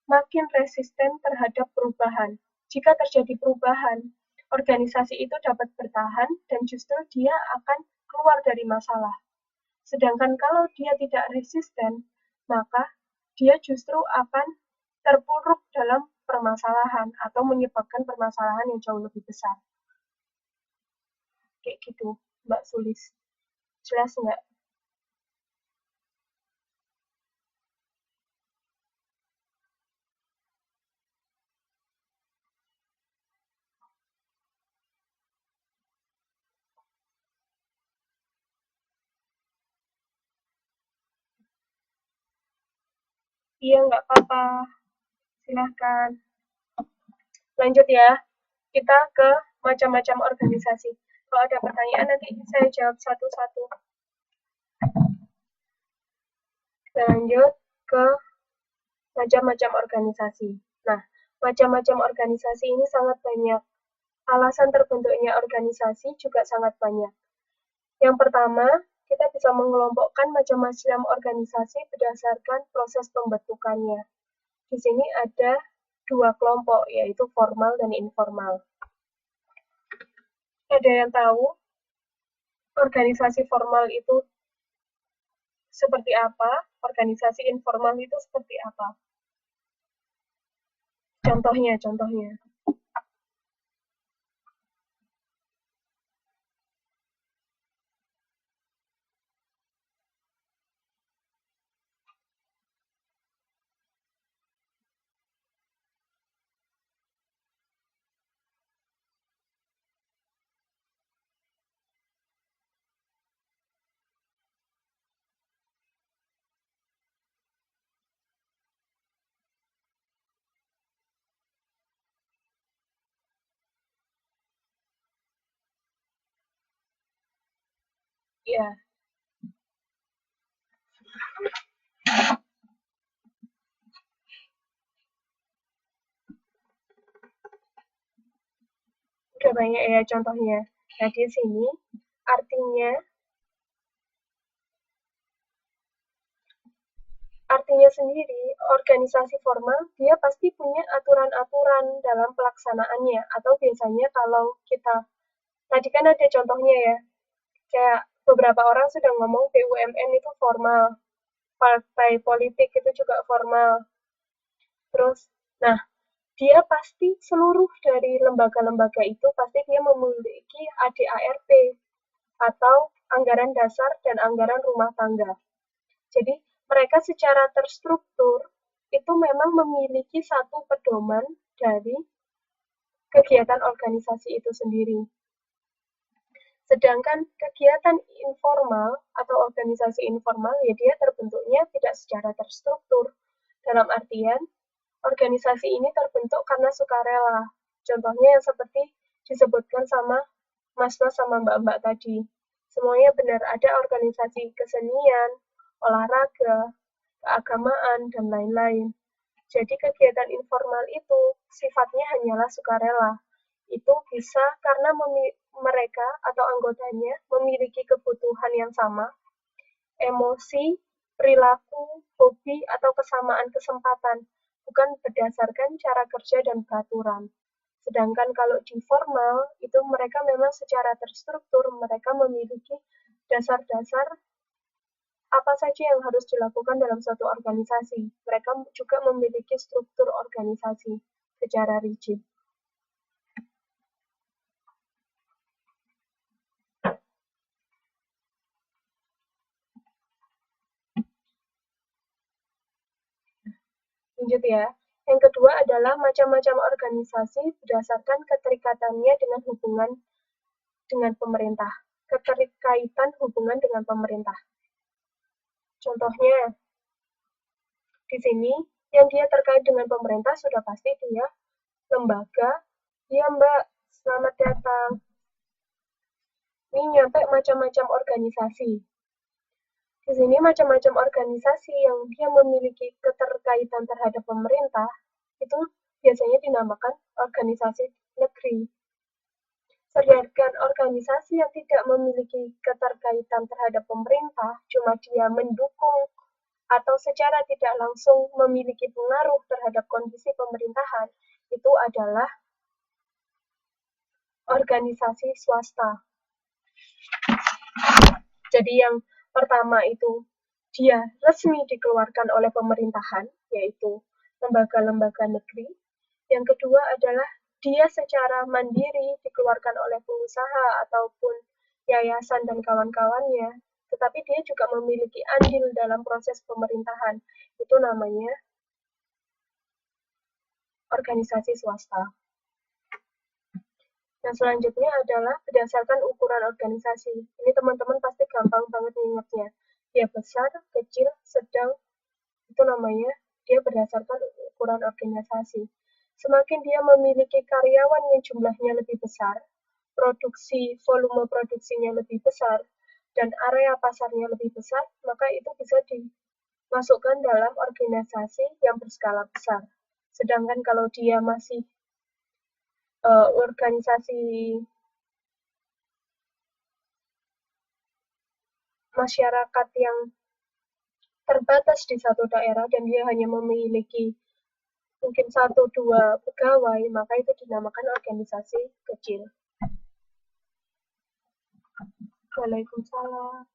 Speaker 1: makin resisten terhadap perubahan. Jika terjadi perubahan, organisasi itu dapat bertahan dan justru dia akan keluar dari masalah. Sedangkan kalau dia tidak resisten, maka dia justru akan terpuruk dalam permasalahan atau menyebabkan permasalahan yang jauh lebih besar. Kayak gitu, Mbak Sulis. Jelas nggak? Iya, nggak apa-apa. Silahkan. Lanjut ya. Kita ke macam-macam organisasi. Kalau ada pertanyaan nanti saya jawab satu-satu. Lanjut ke macam-macam organisasi. Nah, macam-macam organisasi ini sangat banyak. Alasan terbentuknya organisasi juga sangat banyak. Yang pertama, kita bisa mengelompokkan macam-macam organisasi berdasarkan proses pembentukannya. Di sini ada dua kelompok, yaitu formal dan informal. Ada yang tahu organisasi formal itu seperti apa? Organisasi informal itu seperti apa? Contohnya. Ya, udah banyak ya contohnya. Nah, di sini artinya artinya sendiri, organisasi formal dia pasti punya aturan-aturan dalam pelaksanaannya. Atau biasanya kalau kita, tadi kan ada contohnya ya, kayak beberapa orang sudah ngomong BUMN itu formal, partai politik itu juga formal. Terus, nah, dia pasti seluruh dari lembaga-lembaga itu pasti dia memiliki ADART atau anggaran dasar dan anggaran rumah tangga. Jadi mereka secara terstruktur itu memang memiliki satu pedoman dari kegiatan organisasi itu sendiri. Sedangkan kegiatan informal atau organisasi informal ya dia terbentuknya tidak secara terstruktur. Dalam artian organisasi ini terbentuk karena sukarela. Contohnya yang seperti disebutkan sama mas-mas sama mbak-mbak tadi. Semuanya benar ada organisasi kesenian, olahraga, keagamaan, dan lain-lain. Jadi kegiatan informal itu sifatnya hanyalah sukarela. Itu bisa karena mereka atau anggotanya memiliki kebutuhan yang sama, emosi, perilaku, hobi, atau kesamaan kesempatan, bukan berdasarkan cara kerja dan peraturan. Sedangkan kalau di formal, itu mereka memang secara terstruktur, mereka memiliki dasar-dasar apa saja yang harus dilakukan dalam suatu organisasi. Mereka juga memiliki struktur organisasi secara rigid. Lanjut ya. Yang kedua adalah macam-macam organisasi berdasarkan keterikatannya dengan hubungan dengan pemerintah. Keterkaitan hubungan dengan pemerintah. Contohnya, di sini yang dia terkait dengan pemerintah sudah pasti dia lembaga. Iya Mbak, selamat datang. Ini nyampe macam-macam organisasi. Di sini macam-macam organisasi yang dia memiliki keterkaitan terhadap pemerintah itu biasanya dinamakan organisasi negeri. Sedangkan organisasi yang tidak memiliki keterkaitan terhadap pemerintah, cuma dia mendukung atau secara tidak langsung memiliki pengaruh terhadap kondisi pemerintahan, itu adalah organisasi swasta. Jadi yang pertama itu dia resmi dikeluarkan oleh pemerintahan, yaitu lembaga-lembaga negeri. Yang kedua adalah dia secara mandiri dikeluarkan oleh pengusaha ataupun yayasan dan kawan-kawannya, tetapi dia juga memiliki andil dalam proses pemerintahan. Itu namanya organisasi swasta. Yang selanjutnya adalah berdasarkan ukuran organisasi. Ini teman-teman pasti gampang banget mengingatnya. Dia besar, kecil, sedang, itu namanya dia berdasarkan ukuran organisasi. Semakin dia memiliki karyawan yang jumlahnya lebih besar, volume produksinya lebih besar, dan area pasarnya lebih besar, maka itu bisa dimasukkan dalam organisasi yang berskala besar. Sedangkan kalau dia masih organisasi masyarakat yang terbatas di satu daerah dan dia hanya memiliki mungkin 1-2 pegawai, maka itu dinamakan organisasi kecil. Waalaikumsalam.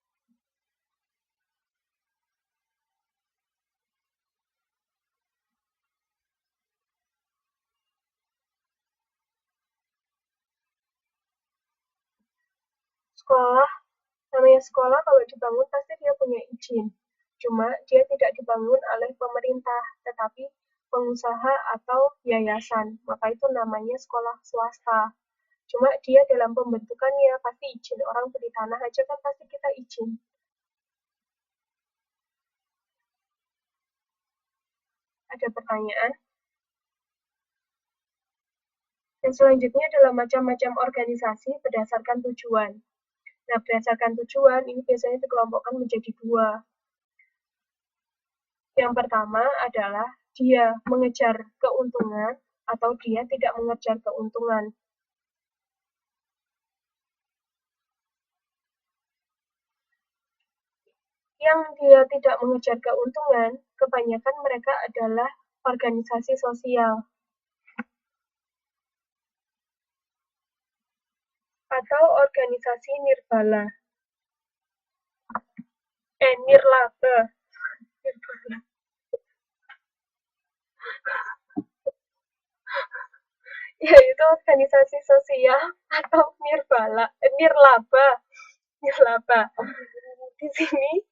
Speaker 1: Sekolah, namanya sekolah kalau dibangun pasti dia punya izin. Cuma dia tidak dibangun oleh pemerintah, tetapi pengusaha atau yayasan. Maka itu namanya sekolah swasta. Cuma dia dalam pembentukannya pasti izin. Orang beli tanah aja kan pasti kita izin. Ada pertanyaan? Dan selanjutnya adalah macam-macam organisasi berdasarkan tujuan. Nah, berdasarkan tujuan, ini biasanya dikelompokkan menjadi dua. Yang pertama adalah dia mengejar keuntungan atau dia tidak mengejar keuntungan. Yang dia tidak mengejar keuntungan, kebanyakan mereka adalah organisasi sosial atau organisasi nirbala. Nirlaba. Yaitu organisasi sosial atau nirlaba. Nirlaba. Di sini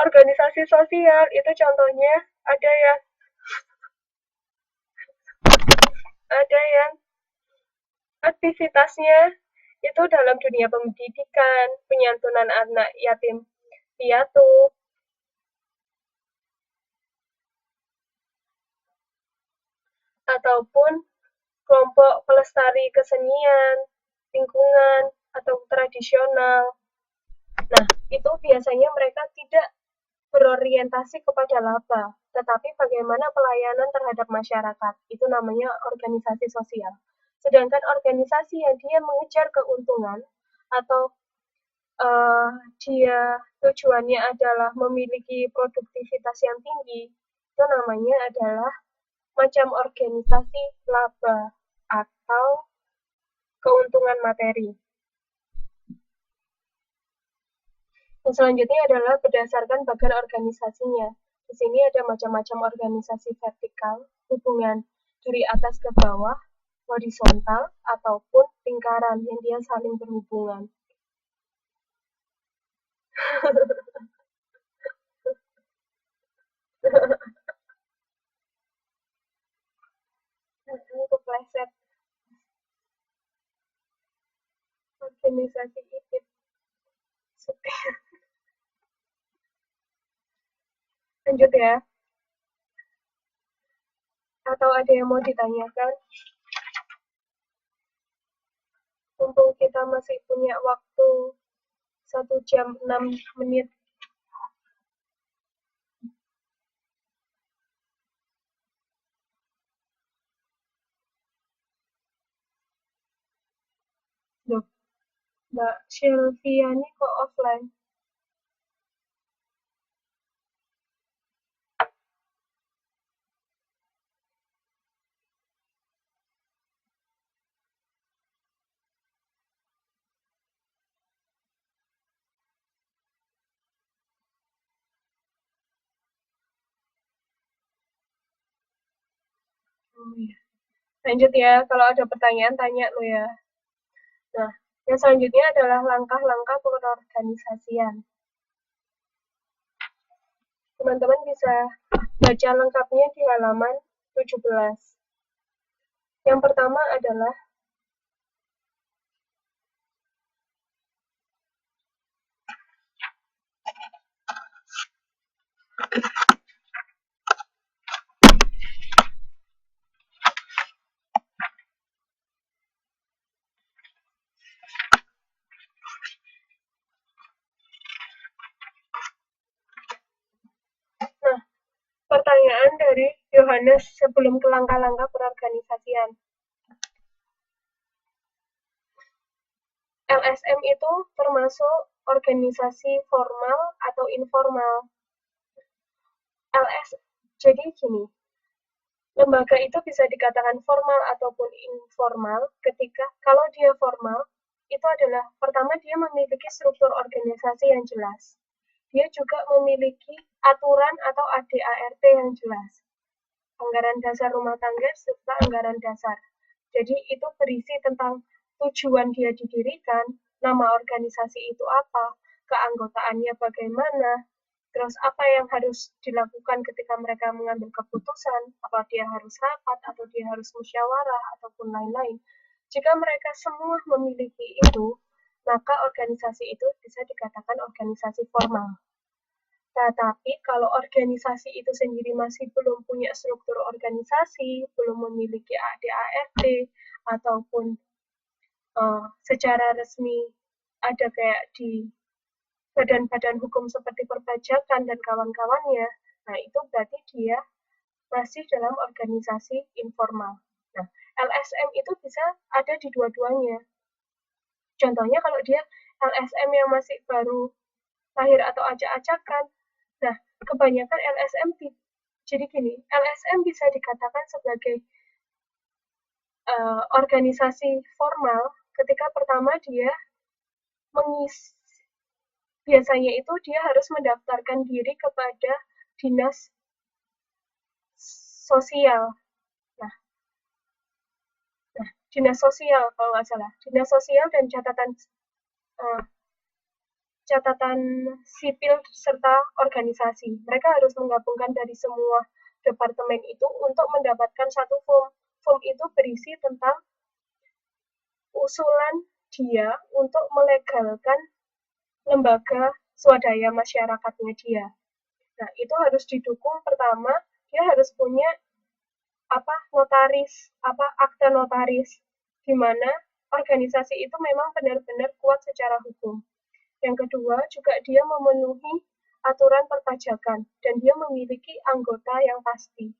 Speaker 1: organisasi sosial itu contohnya ada yang aktivitasnya itu dalam dunia pendidikan, penyantunan anak yatim piatu, ataupun kelompok pelestari kesenian, lingkungan, atau tradisional. Nah, itu biasanya mereka tidak berorientasi kepada laba, tetapi bagaimana pelayanan terhadap masyarakat. Itu namanya organisasi sosial. Sedangkan organisasi yang dia mengejar keuntungan atau dia tujuannya adalah memiliki produktivitas yang tinggi, itu namanya adalah macam organisasi laba atau keuntungan materi. Dan selanjutnya adalah berdasarkan bagian organisasinya. Di sini ada macam-macam organisasi vertikal, hubungan dari atas ke bawah, horizontal, ataupun lingkaran yang dia saling berhubungan. Kepleset. Organisasi itu. Lanjut ya. Atau ada yang mau ditanyakan? Mumpung kita masih punya waktu 1 jam 6 menit. Loh, Mbak Sylvia ini kok offline? Oh, ya. Lanjut ya, kalau ada pertanyaan tanya lo ya. Nah, yang selanjutnya adalah langkah-langkah pengorganisasian. Teman-teman bisa baca lengkapnya di halaman 17. Yang pertama adalah pertanyaan dari Yohanes sebelum ke langkah-langkah pengorganisasian. LSM itu termasuk organisasi formal atau informal. Jadi gini, lembaga itu bisa dikatakan formal ataupun informal ketika kalau dia formal, itu adalah pertama dia memiliki struktur organisasi yang jelas. Dia juga memiliki aturan atau ADART yang jelas. Anggaran dasar rumah tangga serta anggaran dasar. Jadi itu berisi tentang tujuan dia didirikan, nama organisasi itu apa, keanggotaannya bagaimana, terus apa yang harus dilakukan ketika mereka mengambil keputusan, apa dia harus rapat atau dia harus musyawarah ataupun lain-lain. Jika mereka semua memiliki itu, maka organisasi itu bisa dikatakan organisasi formal. Tetapi kalau organisasi itu sendiri masih belum punya struktur organisasi, belum memiliki ADART, ataupun secara resmi ada kayak di badan-badan hukum seperti perpajakan dan kawan-kawannya, nah itu berarti dia masih dalam organisasi informal. Nah, LSM itu bisa ada di dua-duanya. Contohnya kalau dia LSM yang masih baru lahir atau acak-acakan, nah kebanyakan LSM jadi gini, LSM bisa dikatakan sebagai organisasi formal ketika pertama dia biasanya itu dia harus mendaftarkan diri kepada dinas sosial. Nah, dinas sosial kalau nggak salah, dinas sosial dan uh, catatan sipil serta organisasi. Mereka harus menggabungkan dari semua departemen itu untuk mendapatkan satu form. Form itu berisi tentang usulan dia untuk melegalkan lembaga swadaya masyarakatnya dia. Nah, itu harus didukung pertama, dia harus punya notaris, akta notaris, di mana organisasi itu memang benar-benar kuat secara hukum. Yang kedua, juga dia memenuhi aturan perpajakan dan dia memiliki anggota yang pasti.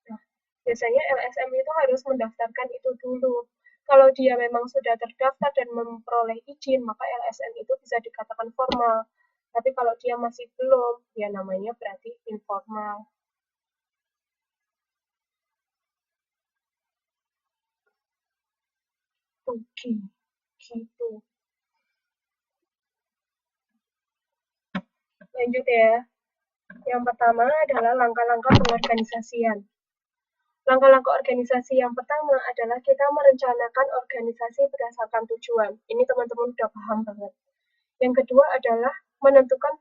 Speaker 1: Nah, biasanya LSM itu harus mendaftarkan itu dulu. Kalau dia memang sudah terdaftar dan memperoleh izin, maka LSM itu bisa dikatakan formal. Tapi kalau dia masih belum, ya namanya berarti informal. Oke, gitu. Lanjut ya. Yang pertama adalah langkah-langkah pengorganisasian. Langkah-langkah organisasi yang pertama adalah kita merencanakan organisasi berdasarkan tujuan. Ini teman-teman udah paham banget. Yang kedua adalah menentukan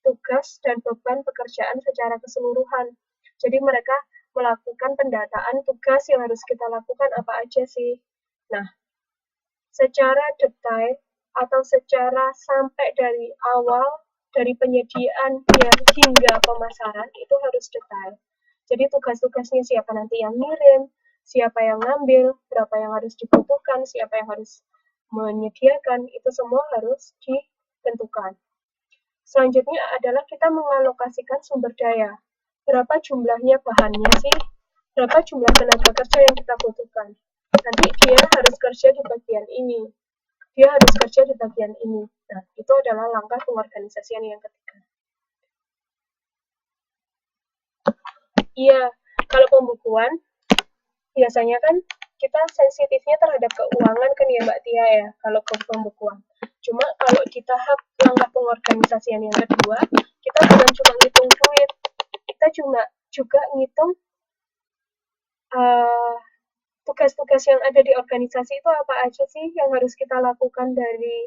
Speaker 1: tugas dan beban pekerjaan secara keseluruhan. Jadi mereka melakukan pendataan tugas yang harus kita lakukan apa aja sih. Nah, secara detail atau secara sampai dari awal, dari penyediaan hingga pemasaran itu harus detail. Jadi tugas-tugasnya siapa nanti yang ngirim, siapa yang ngambil, berapa yang harus dibutuhkan, siapa yang harus menyediakan, itu semua harus ditentukan. Selanjutnya adalah kita mengalokasikan sumber daya. Berapa jumlahnya bahannya sih? Berapa jumlah tenaga kerja yang kita butuhkan? Nanti dia harus kerja di bagian ini. Dia harus kerja di bagian ini. Nah, itu adalah langkah pengorganisasian yang ketiga. Iya, kalau pembukuan, biasanya kan kita sensitifnya terhadap keuangan kan ya Mbak Tia ya, kalau ke pembukuan. Cuma kalau di tahap langkah pengorganisasian yang kedua, kita bukan cuma ngitung duit, kita juga ngitung tugas-tugas yang ada di organisasi itu apa aja sih yang harus kita lakukan dari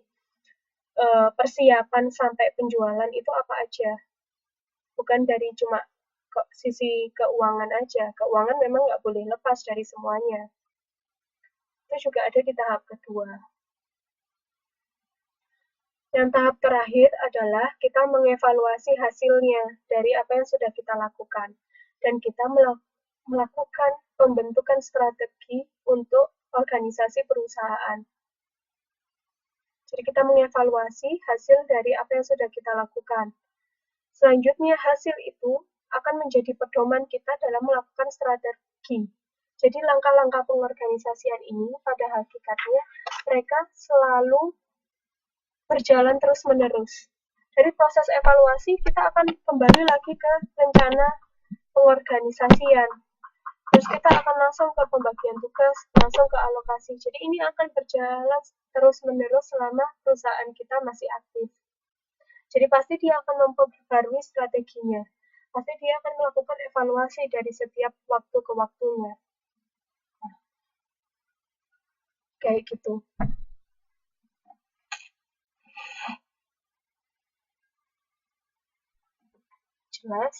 Speaker 1: persiapan sampai penjualan itu apa aja. Bukan dari cuma sisi keuangan aja. Keuangan memang nggak boleh lepas dari semuanya. Itu juga ada di tahap kedua. Dan tahap terakhir adalah kita mengevaluasi hasilnya dari apa yang sudah kita lakukan. Dan kita melakukan pembentukan strategi untuk organisasi perusahaan. Jadi kita mengevaluasi hasil dari apa yang sudah kita lakukan. Selanjutnya hasil itu akan menjadi pedoman kita dalam melakukan strategi. Jadi langkah-langkah pengorganisasian ini pada hakikatnya mereka selalu berjalan terus-menerus. Dari proses evaluasi kita akan kembali lagi ke rencana pengorganisasian. Terus kita akan langsung ke pembagian tugas, langsung ke alokasi. Jadi ini akan berjalan terus-menerus selama perusahaan kita masih aktif. Jadi pasti dia akan memperbarui strateginya. Pasti dia akan melakukan evaluasi dari setiap waktu ke waktunya. Kayak gitu. Jelas?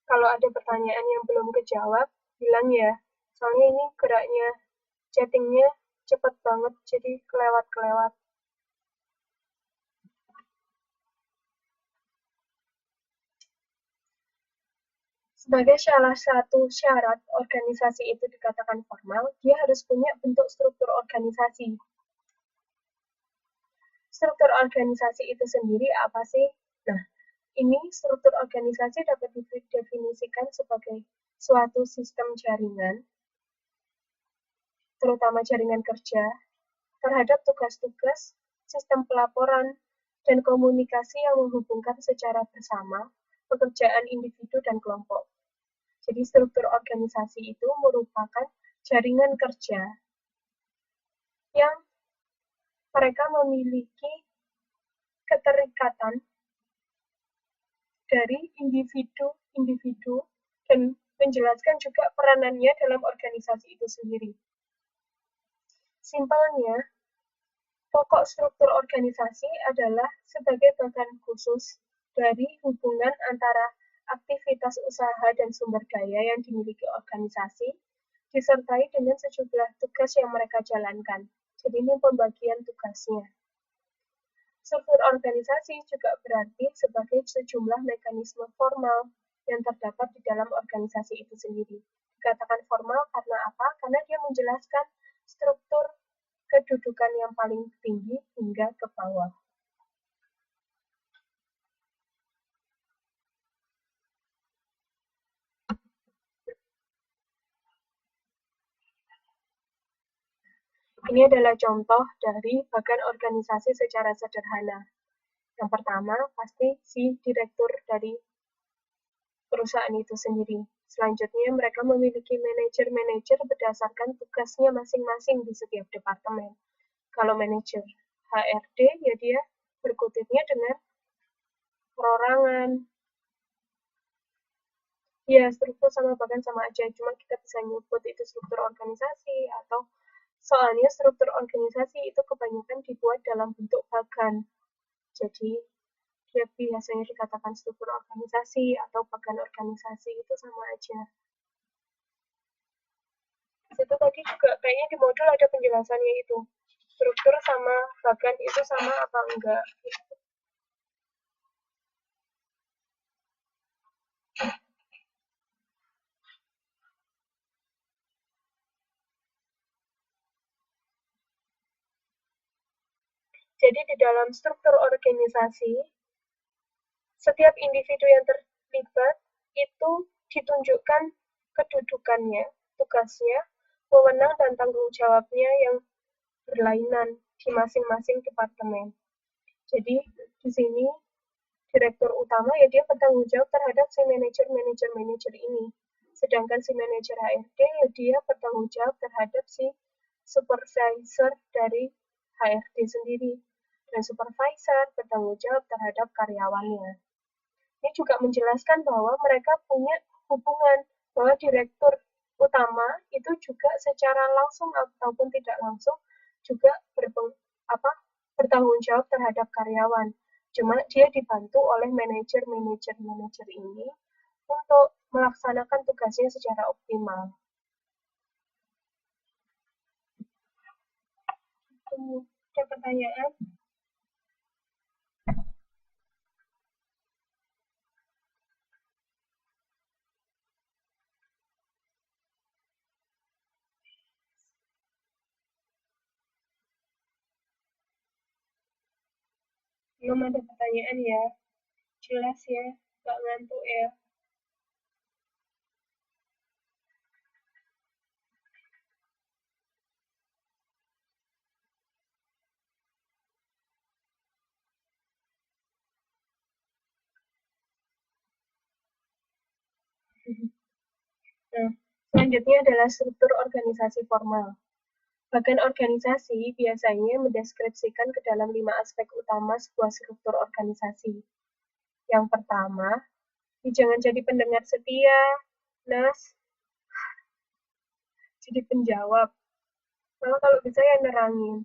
Speaker 1: Kalau ada pertanyaan yang belum kejawab, bilang ya. Soalnya ini geraknya, chattingnya cepet banget, jadi kelewat-kelewat. Sebagai salah satu syarat organisasi itu dikatakan formal, dia harus punya bentuk struktur organisasi. Struktur organisasi itu sendiri apa sih? Nah, ini struktur organisasi dapat didefinisikan sebagai suatu sistem jaringan, terutama jaringan kerja, terhadap tugas-tugas, sistem pelaporan, dan komunikasi yang menghubungkan secara bersama pekerjaan individu dan kelompok. Jadi struktur organisasi itu merupakan jaringan kerja yang mereka memiliki keterikatan dari individu-individu dan menjelaskan juga peranannya dalam organisasi itu sendiri. Simpelnya, pokok struktur organisasi adalah sebagai bagian khusus dari hubungan antara aktivitas usaha dan sumber daya yang dimiliki organisasi, disertai dengan sejumlah tugas yang mereka jalankan. Jadi ini pembagian tugasnya. Struktur organisasi juga berarti sebagai sejumlah mekanisme formal yang terdapat di dalam organisasi itu sendiri. Dikatakan formal karena apa? Karena dia menjelaskan struktur kedudukan yang paling tinggi hingga ke bawah. Ini adalah contoh dari bagian organisasi secara sederhana. Yang pertama, pasti si direktur dari perusahaan itu sendiri. Selanjutnya, mereka memiliki manajer-manajer berdasarkan tugasnya masing-masing di setiap departemen. Kalau manajer HRD, ya dia berkutipnya dengan perorangan. Ya, struktur sama bahkan sama aja, cuma kita bisa nyebut itu struktur organisasi atau soalnya struktur organisasi itu kebanyakan dibuat dalam bentuk bagan. Jadi, dia biasanya dikatakan struktur organisasi atau bagan organisasi, itu sama aja. Itu tadi juga kayaknya di modul ada penjelasannya itu. Struktur sama bagan itu sama apa enggak. Jadi di dalam struktur organisasi, setiap individu yang terlibat itu ditunjukkan kedudukannya, tugasnya, wewenang dan tanggung jawabnya yang berlainan di masing-masing departemen. Jadi di sini direktur utama ya dia bertanggung jawab terhadap si manajer ini. Sedangkan si manajer HRD ya dia bertanggung jawab terhadap si supervisor dari HRD sendiri. Dan supervisor bertanggung jawab terhadap karyawannya. Ini juga menjelaskan bahwa mereka punya hubungan, bahwa direktur utama itu juga secara langsung ataupun tidak langsung juga bertanggung jawab terhadap karyawan. Cuma dia dibantu oleh manajer ini untuk melaksanakan tugasnya secara optimal. Ada pertanyaan? Belum ada pertanyaan ya? Jelas ya? Gak ngantuk ya? Nah, selanjutnya adalah struktur organisasi formal. Bagian organisasi biasanya mendeskripsikan ke dalam 5 aspek utama sebuah struktur organisasi. Yang pertama, jangan jadi pendengar setia, Nas, jadi penjawab. Malah kalau bisa ya nerangin.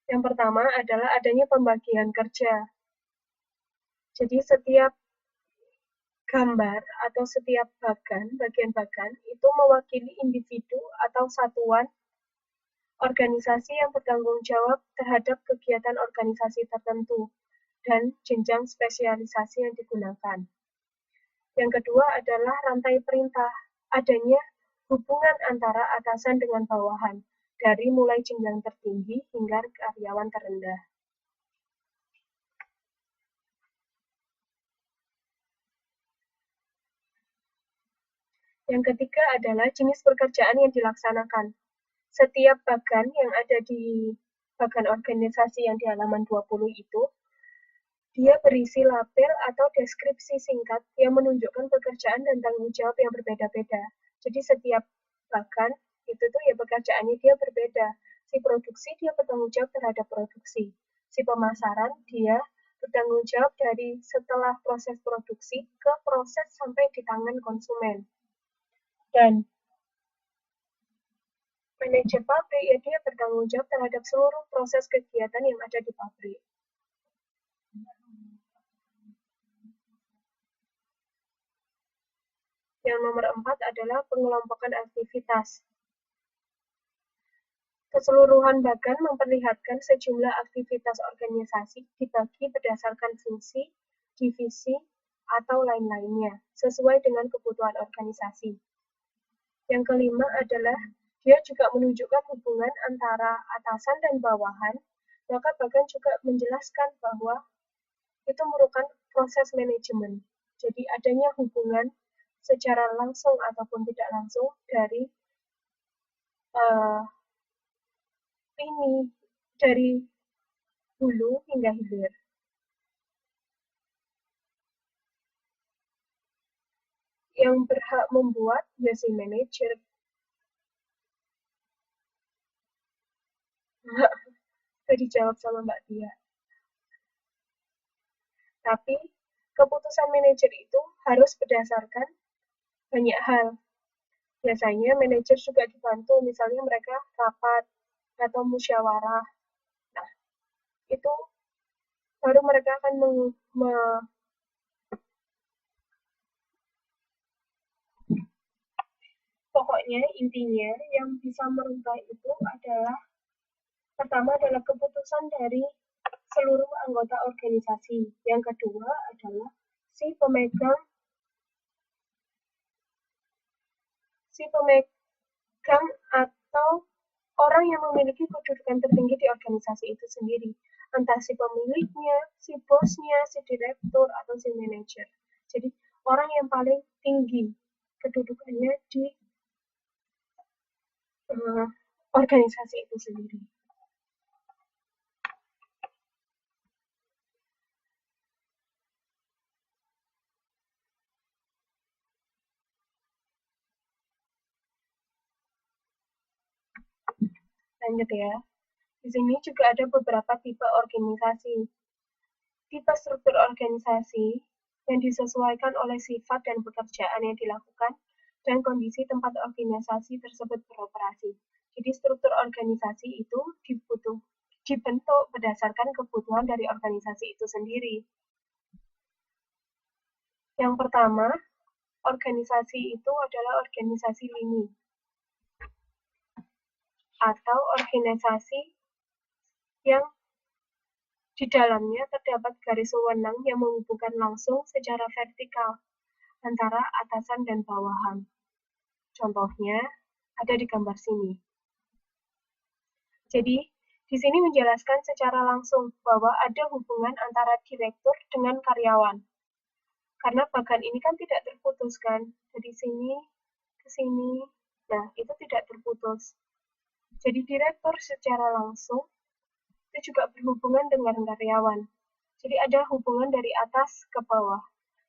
Speaker 1: Yang pertama adalah adanya pembagian kerja. Jadi setiap gambar atau setiap bagian bagan itu mewakili individu atau satuan organisasi yang bertanggung jawab terhadap kegiatan organisasi tertentu. dan jenjang spesialisasi yang digunakan. Yang kedua adalah rantai perintah, adanya hubungan antara atasan dengan bawahan, dari mulai jenjang tertinggi hingga karyawan terendah. Yang ketiga adalah jenis pekerjaan yang dilaksanakan. Setiap bagan yang ada di bagan organisasi yang di halaman 20 itu, dia berisi label atau deskripsi singkat yang menunjukkan pekerjaan dan tanggung jawab yang berbeda-beda. Jadi setiap bagan itu tuh ya pekerjaannya dia berbeda. Si produksi dia bertanggung jawab terhadap produksi. Si pemasaran dia bertanggung jawab dari setelah proses produksi ke proses sampai di tangan konsumen. Dan manajer pabrik ya dia bertanggung jawab terhadap seluruh proses kegiatan yang ada di pabrik. Yang nomor 4 adalah pengelompokan aktivitas. Keseluruhan bagan memperlihatkan sejumlah aktivitas organisasi dibagi berdasarkan fungsi, divisi, atau lain-lainnya, sesuai dengan kebutuhan organisasi. Yang kelima adalah dia juga menunjukkan hubungan antara atasan dan bawahan, maka bagan juga menjelaskan bahwa itu merupakan proses manajemen. Jadi adanya hubungan secara langsung ataupun tidak langsung dari dari hulu hingga hilir. Yang berhak membuat ya si manajer. Sudah dijawab sama Mbak Tia. Tapi keputusan manajer itu harus berdasarkan banyak hal. Biasanya manajer juga dibantu, misalnya mereka rapat atau musyawarah. Nah, itu baru mereka akan pokoknya intinya yang bisa merubah itu adalah pertama adalah keputusan dari seluruh anggota organisasi. Yang kedua adalah si pemegang atau orang yang memiliki kedudukan tertinggi di organisasi itu sendiri. Entah si pemiliknya, si bosnya, si direktur, atau si manajer. Jadi orang yang paling tinggi kedudukannya di organisasi itu sendiri. Lanjut ya. Di sini juga ada beberapa tipe organisasi. Tipe struktur organisasi yang disesuaikan oleh sifat dan pekerjaan yang dilakukan dan kondisi tempat organisasi tersebut beroperasi. Jadi struktur organisasi itu dibentuk berdasarkan kebutuhan dari organisasi itu sendiri. Yang pertama, organisasi itu adalah organisasi lini atau organisasi yang di dalamnya terdapat garis wewenang yang menghubungkan langsung secara vertikal antara atasan dan bawahan. Contohnya ada di gambar sini. Jadi, di sini menjelaskan secara langsung bahwa ada hubungan antara direktur dengan karyawan. Karena bagan ini kan tidak terputus kan, dari sini ke sini, nah itu tidak terputus. Jadi direktur secara langsung itu juga berhubungan dengan karyawan. Jadi ada hubungan dari atas ke bawah,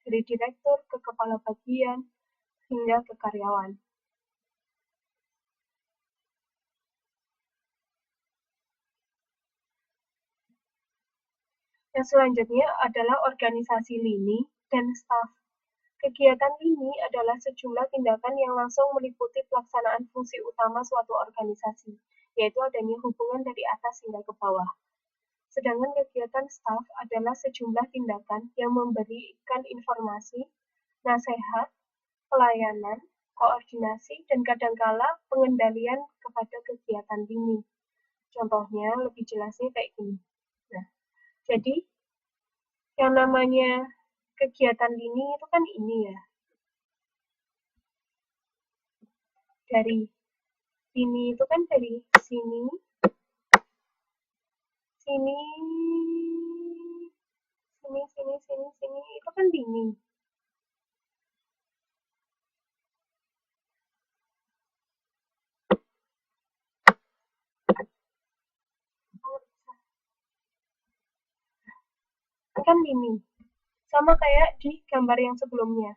Speaker 1: dari direktur ke kepala bagian hingga ke karyawan. Yang selanjutnya adalah organisasi lini dan staf. Kegiatan lini adalah sejumlah tindakan yang langsung meliputi pelaksanaan fungsi utama suatu organisasi, yaitu adanya hubungan dari atas hingga ke bawah. Sedangkan kegiatan staf adalah sejumlah tindakan yang memberikan informasi, nasihat, pelayanan, koordinasi, dan kadangkala pengendalian kepada kegiatan lini. Contohnya lebih jelasnya kayak gini. Nah, jadi Yang namanya kegiatan lini itu kan ini ya, dari sini itu kan dari sini, sini, sini, itu kan lini. Kan lini. Sama kayak di gambar yang sebelumnya.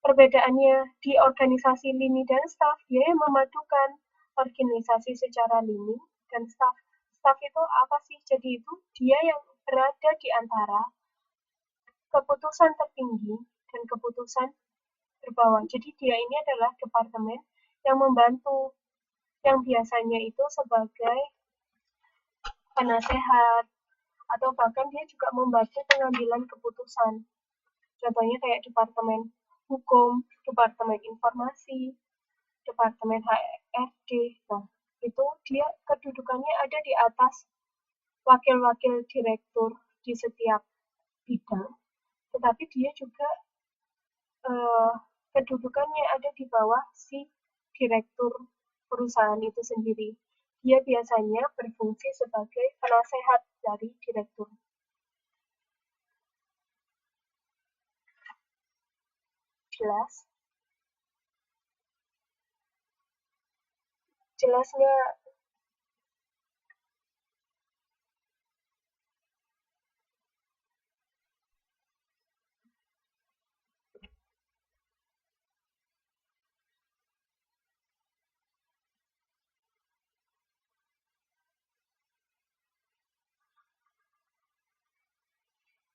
Speaker 1: Perbedaannya di organisasi lini dan staff, dia yang memadukan organisasi secara lini dan staff. Staff itu apa sih? Jadi itu dia yang berada di antara keputusan tertinggi dan keputusan terbawah. Jadi dia ini adalah departemen yang membantu, yang biasanya itu sebagai penasehat, atau bahkan dia juga membantu pengambilan keputusan. Contohnya kayak departemen hukum, departemen informasi, departemen HRD. Nah, itu dia kedudukannya ada di atas wakil-wakil direktur di setiap bidang, tetapi dia juga eh, kedudukannya ada di bawah si direktur perusahaan itu sendiri. Dia biasanya berfungsi sebagai penasehat dari direktur. Jelas? Jelas nggak?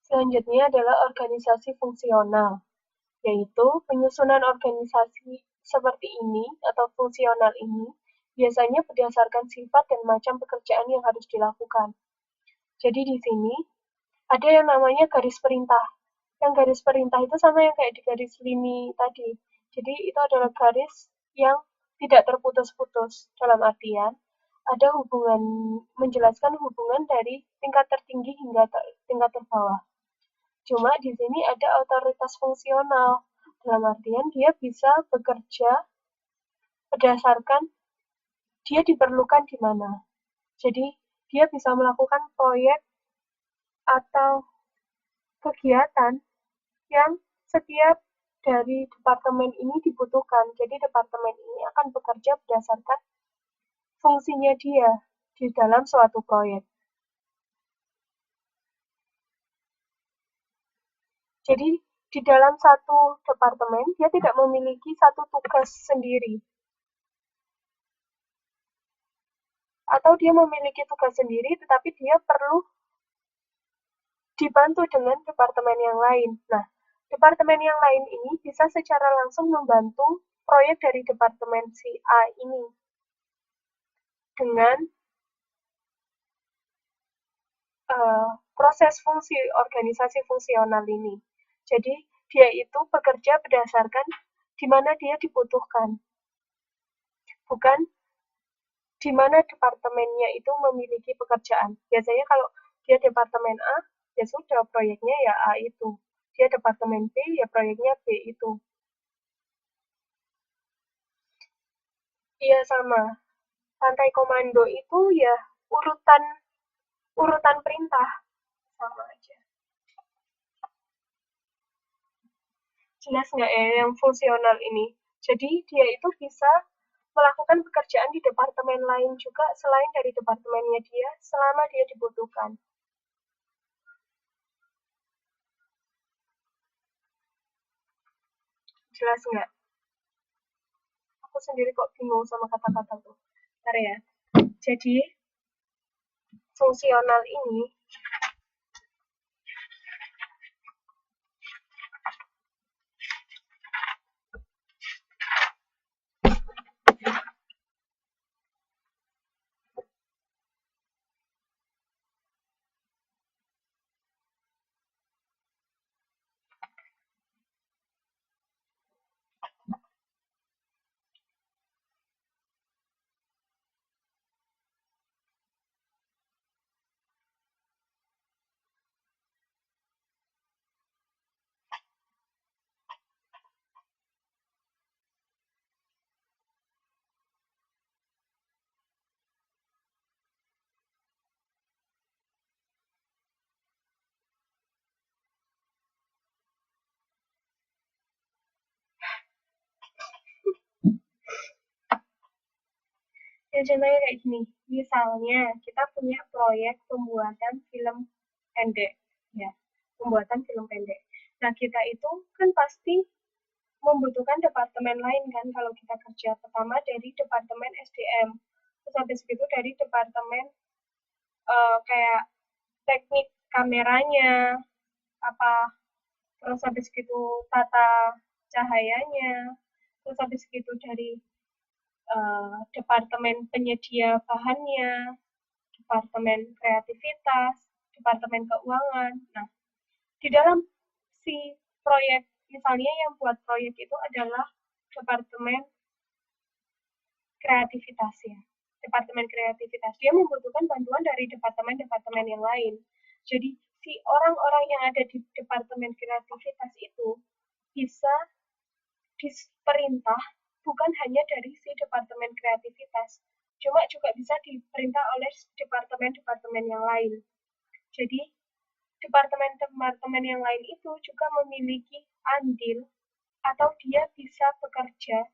Speaker 1: Selanjutnya adalah organisasi fungsional, yaitu penyusunan organisasi seperti ini atau fungsional ini biasanya berdasarkan sifat dan macam pekerjaan yang harus dilakukan. Jadi di sini ada yang namanya garis perintah. Yang garis perintah itu sama yang kayak di garis lini tadi. Jadi itu adalah garis yang tidak terputus-putus, dalam artian ada hubungan, menjelaskan hubungan dari tingkat tertinggi hingga tingkat terbawah. Cuma di sini ada otoritas fungsional, dalam artian dia bisa bekerja berdasarkan dia diperlukan di mana. Jadi dia bisa melakukan proyek atau kegiatan yang setiap dari departemen ini dibutuhkan. Jadi departemen ini akan bekerja berdasarkan fungsinya dia di dalam suatu proyek. Jadi di dalam satu departemen dia tidak memiliki satu tugas sendiri, atau dia memiliki tugas sendiri tetapi dia perlu dibantu dengan departemen yang lain. Nah, departemen yang lain ini bisa secara langsung membantu proyek dari departemen si A ini dengan proses fungsi organisasi fungsional ini. Jadi dia itu bekerja berdasarkan di mana dia dibutuhkan, bukan di mana departemennya itu memiliki pekerjaan. Biasanya kalau dia departemen A, ya sudah proyeknya ya A itu. Dia departemen B, ya proyeknya B itu. Iya sama. Rantai komando itu ya urutan urutan perintah sama aja. Jelas nggak ya yang fungsional ini? Jadi dia itu bisa melakukan pekerjaan di departemen lain juga selain dari departemennya dia selama dia dibutuhkan. Jelas nggak? Aku sendiri kok bingung sama kata-kata tuh. Bentar ya. Jadi fungsional ini Ya contohnya kayak gini, misalnya kita punya proyek pembuatan film pendek, ya, pembuatan film pendek. Nah, kita itu kan pasti membutuhkan departemen lain kan kalau kita kerja. Pertama dari departemen SDM, terus habis itu dari departemen kayak teknik kameranya, apa, terus habis itu tata cahayanya, terus habis itu dari departemen penyedia bahannya, departemen kreativitas, departemen keuangan. Nah, di dalam si proyek, misalnya yang buat proyek itu adalah departemen kreativitas ya. Departemen kreativitas. Dia membutuhkan bantuan dari departemen-departemen yang lain. Jadi si orang-orang yang ada di departemen kreativitas itu bisa diperintah bukan hanya dari si departemen kreativitas, cuma juga bisa diperintah oleh departemen-departemen yang lain. Jadi departemen-departemen yang lain itu juga memiliki andil atau dia bisa bekerja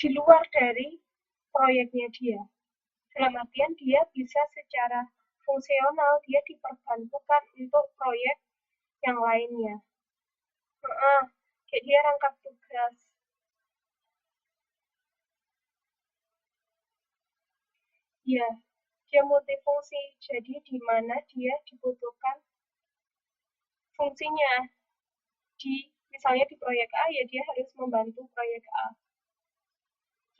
Speaker 1: di luar dari proyeknya dia. Dalam artian dia bisa secara fungsional dia diperbantukan untuk proyek yang lainnya. Kayak dia rangkap tugas. Ya, dia multifungsi. Jadi di mana dia dibutuhkan fungsinya di misalnya di proyek A ya dia harus membantu proyek A.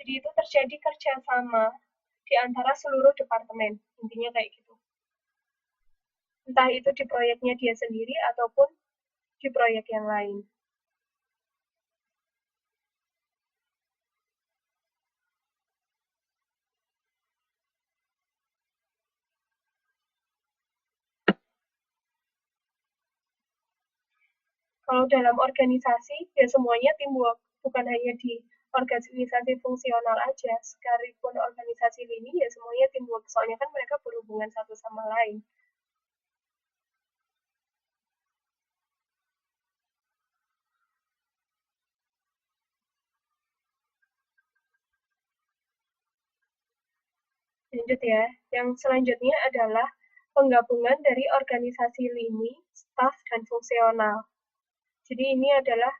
Speaker 1: Jadi itu terjadi kerjasama di antara seluruh departemen. Intinya kayak gitu. Entah itu di proyeknya dia sendiri ataupun di proyek yang lain. Kalau dalam organisasi, ya semuanya teamwork, bukan hanya di organisasi fungsional aja, sekalipun organisasi lini, ya semuanya teamwork, soalnya kan mereka berhubungan satu sama lain. Lanjut ya, yang selanjutnya adalah penggabungan dari organisasi lini, staf, dan fungsional. Jadi ini adalah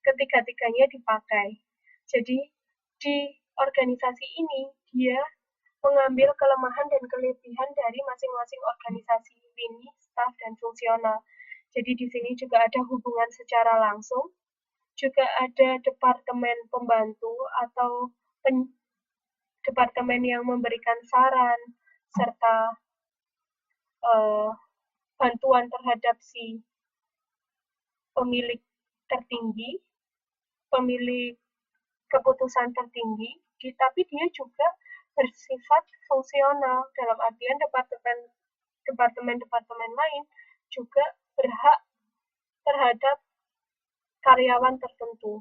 Speaker 1: ketiga-tiganya dipakai. Jadi di organisasi ini dia mengambil kelemahan dan kelebihan dari masing-masing organisasi lini, staf, dan fungsional. Jadi di sini juga ada hubungan secara langsung, juga ada departemen pembantu atau departemen yang memberikan saran serta bantuan terhadap si pemilik tertinggi, pemilik keputusan tertinggi, tapi dia juga bersifat fungsional dalam artian departemen-departemen lain juga berhak terhadap karyawan tertentu.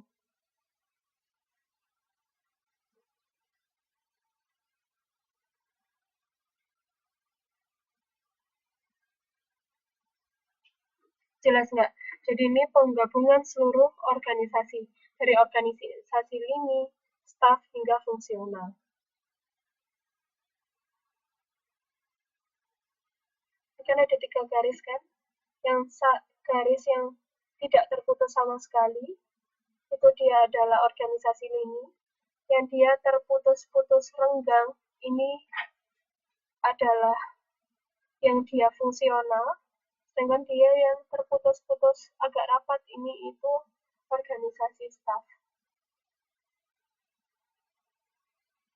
Speaker 1: Jelas nggak? Jadi ini penggabungan seluruh organisasi, dari organisasi lini, staf, hingga fungsional. Ini kan ada 3 garis kan? Yang garis yang tidak terputus sama sekali, itu dia adalah organisasi lini. Yang dia terputus-putus renggang, ini adalah yang dia fungsional. Sedangkan dia yang terputus-putus agak rapat ini itu organisasi staf.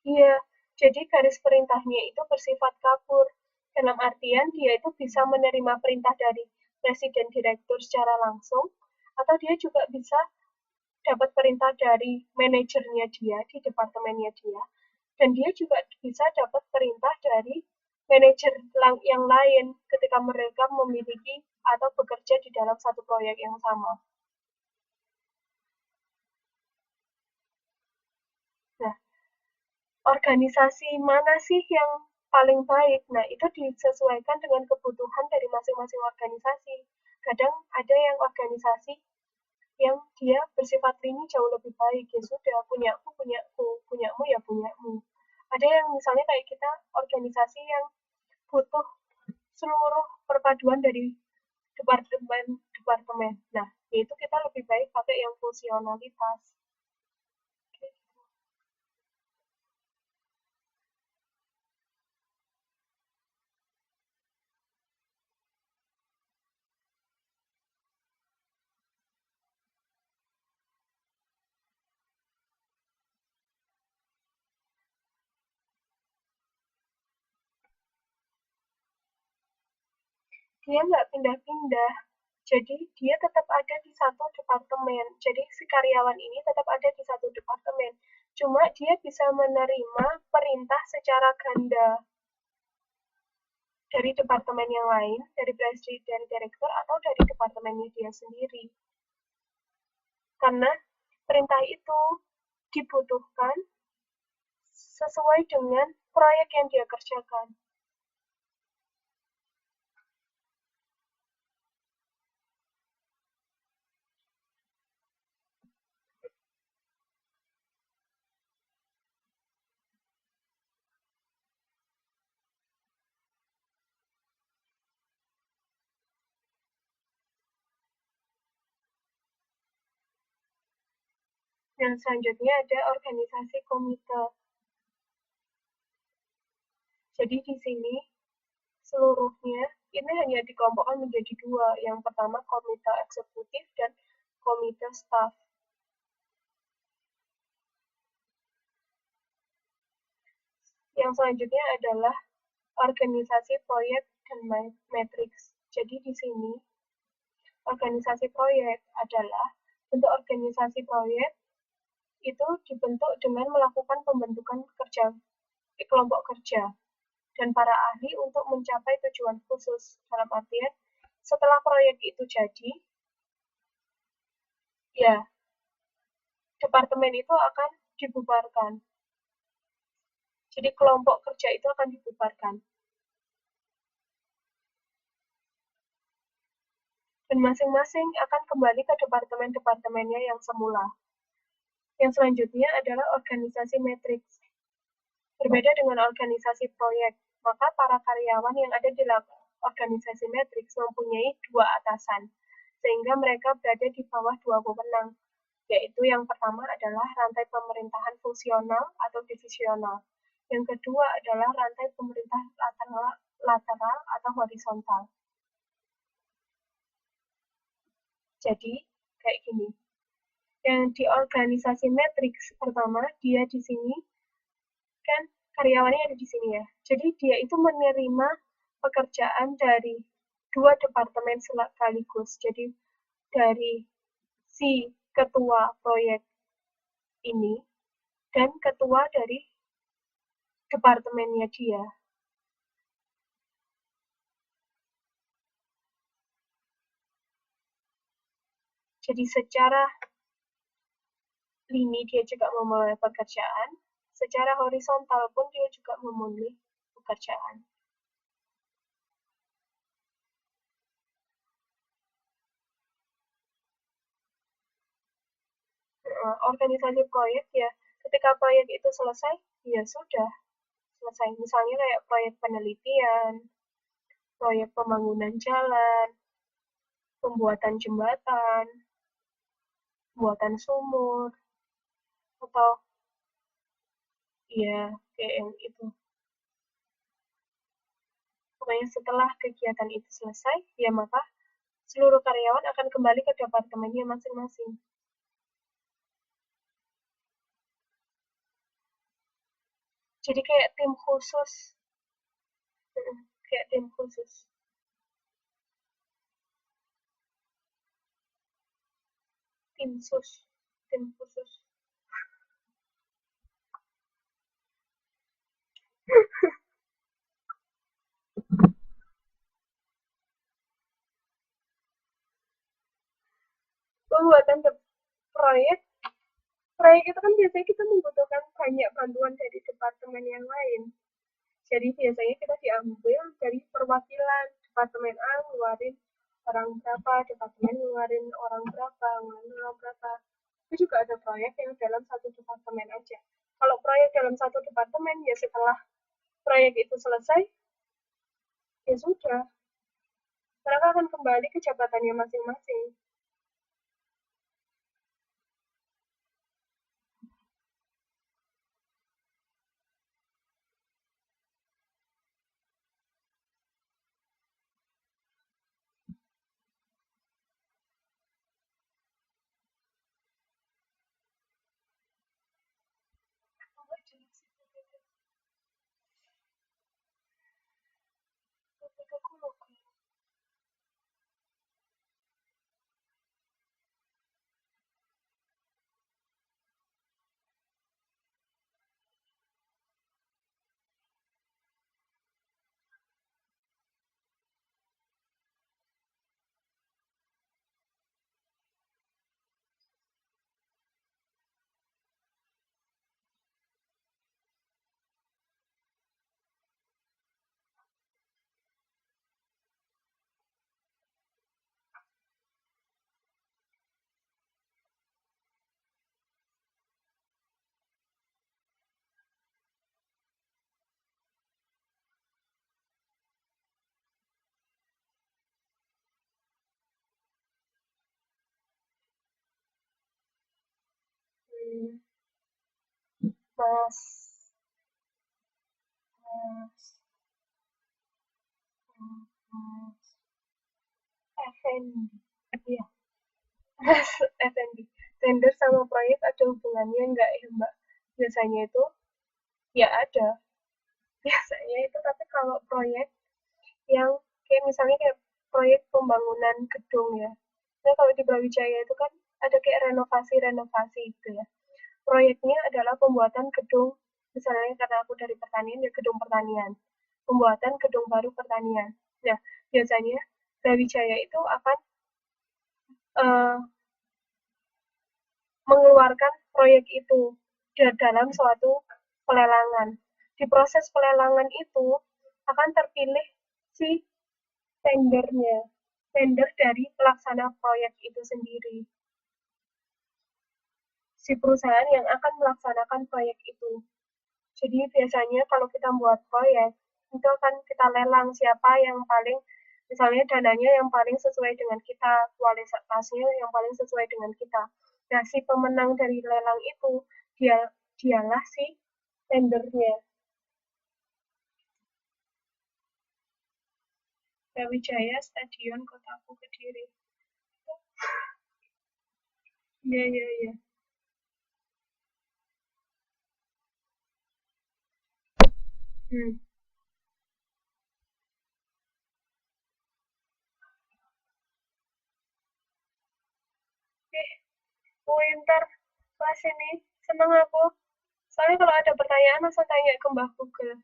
Speaker 1: Iya, jadi garis perintahnya itu bersifat kabur. Dalam artian dia itu bisa menerima perintah dari presiden direktur secara langsung, atau dia juga bisa dapat perintah dari manajernya dia di departemennya dia, dan dia juga bisa dapat perintah dari manajer yang lain ketika mereka memiliki atau bekerja di dalam satu proyek yang sama. Nah, organisasi mana sih yang paling baik? Nah, itu disesuaikan dengan kebutuhan dari masing-masing organisasi. Kadang ada yang organisasi yang dia bersifat lini jauh lebih baik. Ya sudah, punyaku punyaku, punyamu ya punyamu. Ada yang misalnya kayak kita organisasi yang butuh seluruh perpaduan dari departemen. Nah, yaitu kita lebih baik pakai yang fungsionalitas. Dia nggak pindah-pindah, jadi dia tetap ada di satu departemen. Jadi si karyawan ini tetap ada di satu departemen. Cuma dia bisa menerima perintah secara ganda dari departemen yang lain, dari presiden, dari direktur, atau dari departemennya dia sendiri. Karena perintah itu dibutuhkan sesuai dengan proyek yang dia kerjakan. Yang selanjutnya ada organisasi komite. Jadi di sini seluruhnya ini hanya dikelompokkan menjadi dua. Yang pertama komite eksekutif dan komite staf. Yang selanjutnya adalah organisasi proyek dan matriks. Jadi di sini organisasi proyek adalah bentuk organisasi proyek itu dibentuk dengan melakukan pembentukan kelompok kerja dan para ahli untuk mencapai tujuan khusus. Dalam artian, setelah proyek itu jadi, ya departemen itu akan dibubarkan. Jadi kelompok kerja itu akan dibubarkan. Dan masing-masing akan kembali ke departemen-departemennya yang semula. Yang selanjutnya adalah organisasi matriks. Berbeda dengan organisasi proyek, maka para karyawan yang ada di organisasi matriks mempunyai dua atasan, sehingga mereka berada di bawah dua wewenang, yaitu yang pertama adalah rantai pemerintahan fungsional atau divisional. Yang kedua adalah rantai pemerintah lateral atau horizontal. Jadi, kayak gini. Yang di organisasi matriks pertama, dia di sini kan karyawannya ada di sini ya. Jadi dia itu menerima pekerjaan dari dua departemen sekaligus. Jadi dari si ketua proyek ini dan ketua dari departemennya dia. Jadi secara lini dia juga memulai pekerjaan, secara horizontal pun dia juga memulai pekerjaan. Organisasi proyek ya, ketika proyek itu selesai, ya sudah selesai. Misalnya kayak proyek penelitian, proyek pembangunan jalan, pembuatan jembatan, pembuatan sumur, atau ya kayak yang itu. Pokoknya setelah kegiatan itu selesai, ya maka seluruh karyawan akan kembali ke departemennya masing-masing. Jadi kayak tim khusus. Kayak tim khusus. Tim sus. Tim khusus. Pembuatan proyek proyek itu kan biasanya kita membutuhkan banyak bantuan dari departemen yang lain. Jadi biasanya kita diambil dari perwakilan departemen A ngeluarin, orang berapa, departemen ngeluarin orang berapa, itu juga ada proyek yang dalam satu departemen aja. Kalau proyek dalam satu departemen, ya setelah proyek itu selesai, ya sudah, mereka akan kembali ke jabatannya masing-masing. Hmm, Mas, Mas, Mas Effendi, iya, Mas Effendi. Tender sama proyek ada hubungannya nggak ya Mbak? Biasanya itu, ya ada. Biasanya itu, tapi kalau proyek yang kayak misalnya kayak proyek pembangunan gedung ya. Nah, kalau di Brawijaya itu kan ada kayak renovasi-renovasi gitu ya. Proyeknya adalah pembuatan gedung, misalnya karena aku dari pertanian, ya gedung pertanian. Pembuatan gedung baru pertanian. Nah, biasanya Brawijaya itu akan uh, mengeluarkan proyek itu dalam suatu pelelangan. Di proses pelelangan itu akan terpilih si tendernya, tender dari pelaksana proyek itu sendiri, si perusahaan yang akan melaksanakan proyek itu. Jadi biasanya kalau kita buat proyek, itu akan kita lelang siapa yang paling, misalnya dananya yang paling sesuai dengan kita, kualitasnya yang paling sesuai dengan kita. Nah, si pemenang dari lelang itu, dialah si tendernya. Brawijaya Stadion Kotaku Kediri. Iya, iya, iya. Hmm. Eh, Winter pas ini seneng aku. Soalnya kalau ada pertanyaan langsung tanya ke Mbah Google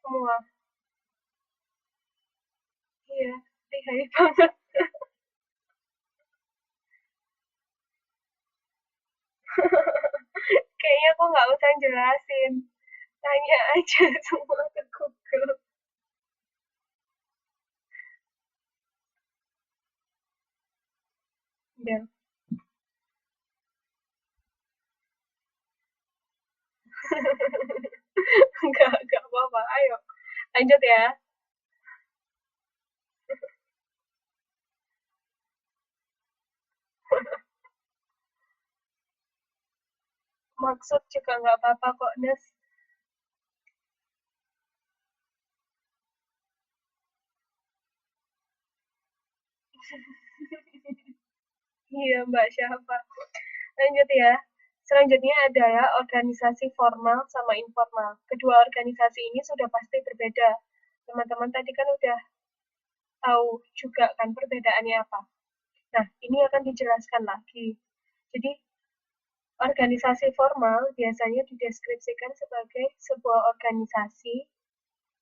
Speaker 1: semua. Iya, lihai banget. Kayaknya aku nggak usah jelasin. Tanya aja semua ke Google. Ya, nggak apa-apa. Ayo, lanjut ya. Maksud juga nggak apa-apa kok, Nes. Iya, Mbak siapa? Lanjut ya. Selanjutnya adalah organisasi formal sama informal. Kedua organisasi ini sudah pasti berbeda. Teman-teman tadi kan udah tahu juga kan perbedaannya apa. Nah, ini akan dijelaskan lagi. Jadi, organisasi formal biasanya dideskripsikan sebagai sebuah organisasi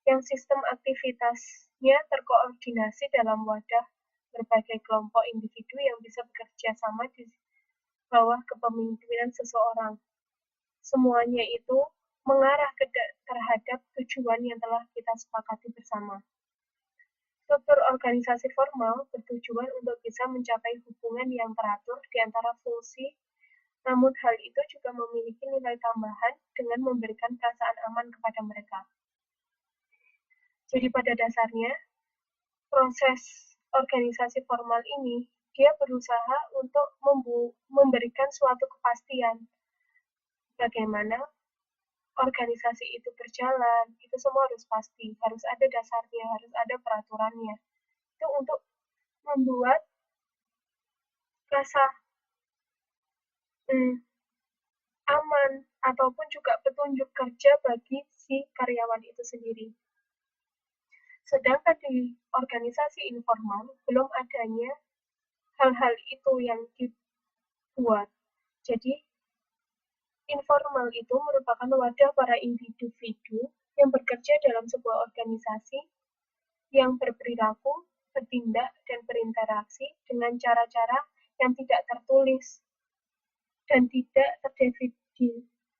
Speaker 1: yang sistem aktivitasnya terkoordinasi dalam wadah berbagai kelompok individu yang bisa bekerja sama di bawah kepemimpinan seseorang. Semuanya itu mengarah terhadap tujuan yang telah kita sepakati bersama. Struktur organisasi formal bertujuan untuk bisa mencapai hubungan yang teratur di antara fungsi, namun hal itu juga memiliki nilai tambahan dengan memberikan perasaan aman kepada mereka. Jadi pada dasarnya, proses organisasi formal ini, dia berusaha untuk memberikan suatu kepastian bagaimana organisasi itu berjalan, itu semua harus pasti, harus ada dasarnya, harus ada peraturannya. Itu untuk membuat rasa aman ataupun juga petunjuk kerja bagi si karyawan itu sendiri. Sedangkan di organisasi informal belum adanya hal-hal itu yang dibuat. Jadi informal itu merupakan wadah para individu yang bekerja dalam sebuah organisasi yang berperilaku, bertindak, dan berinteraksi dengan cara-cara yang tidak tertulis dan tidak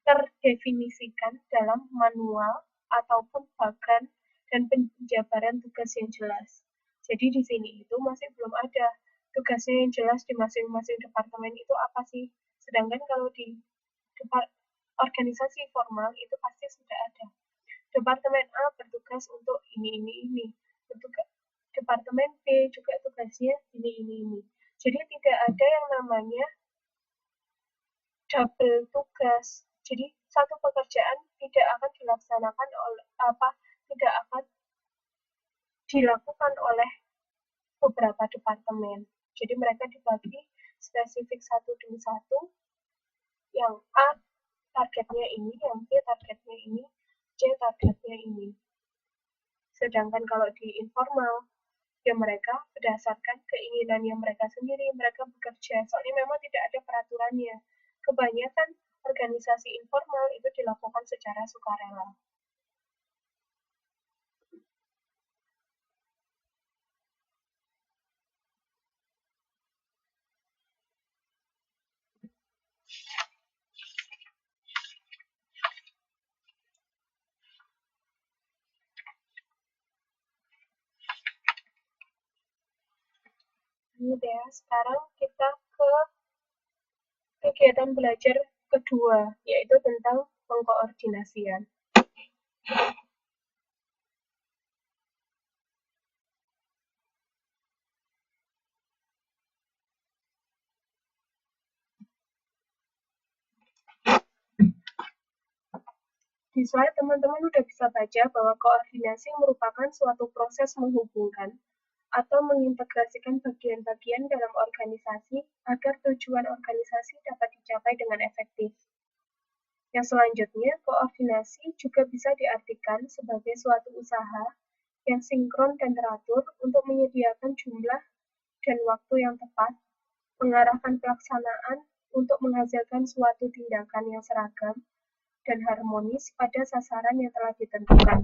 Speaker 1: terdefinisikan dalam manual ataupun bahkan dan penjabaran tugas yang jelas. Jadi di sini itu masih belum ada tugasnya yang jelas di masing-masing departemen itu apa sih. Sedangkan kalau di organisasi formal itu pasti sudah ada. Departemen A bertugas untuk ini. Departemen B juga tugasnya ini. Jadi tidak ada yang namanya double tugas. Jadi satu pekerjaan tidak akan dilaksanakan tidak akan dilakukan oleh beberapa departemen. Jadi mereka dibagi spesifik satu demi satu. Yang A targetnya ini, yang B targetnya ini, C targetnya ini. Sedangkan kalau di informal, ya mereka berdasarkan keinginan yang mereka sendiri, mereka bekerja. Soalnya memang tidak ada peraturannya. Kebanyakan organisasi informal itu dilakukan secara sukarela. Ini deh, sekarang kita ke kegiatan belajar kedua, yaitu tentang pengkoordinasian. Di slide teman-teman udah bisa baca bahwa koordinasi merupakan suatu proses menghubungkan atau mengintegrasikan bagian-bagian dalam organisasi agar tujuan organisasi dapat dicapai dengan efektif. Yang selanjutnya, koordinasi juga bisa diartikan sebagai suatu usaha yang sinkron dan teratur untuk menyediakan jumlah dan waktu yang tepat, mengarahkan pelaksanaan untuk menghasilkan suatu tindakan yang seragam dan harmonis pada sasaran yang telah ditentukan.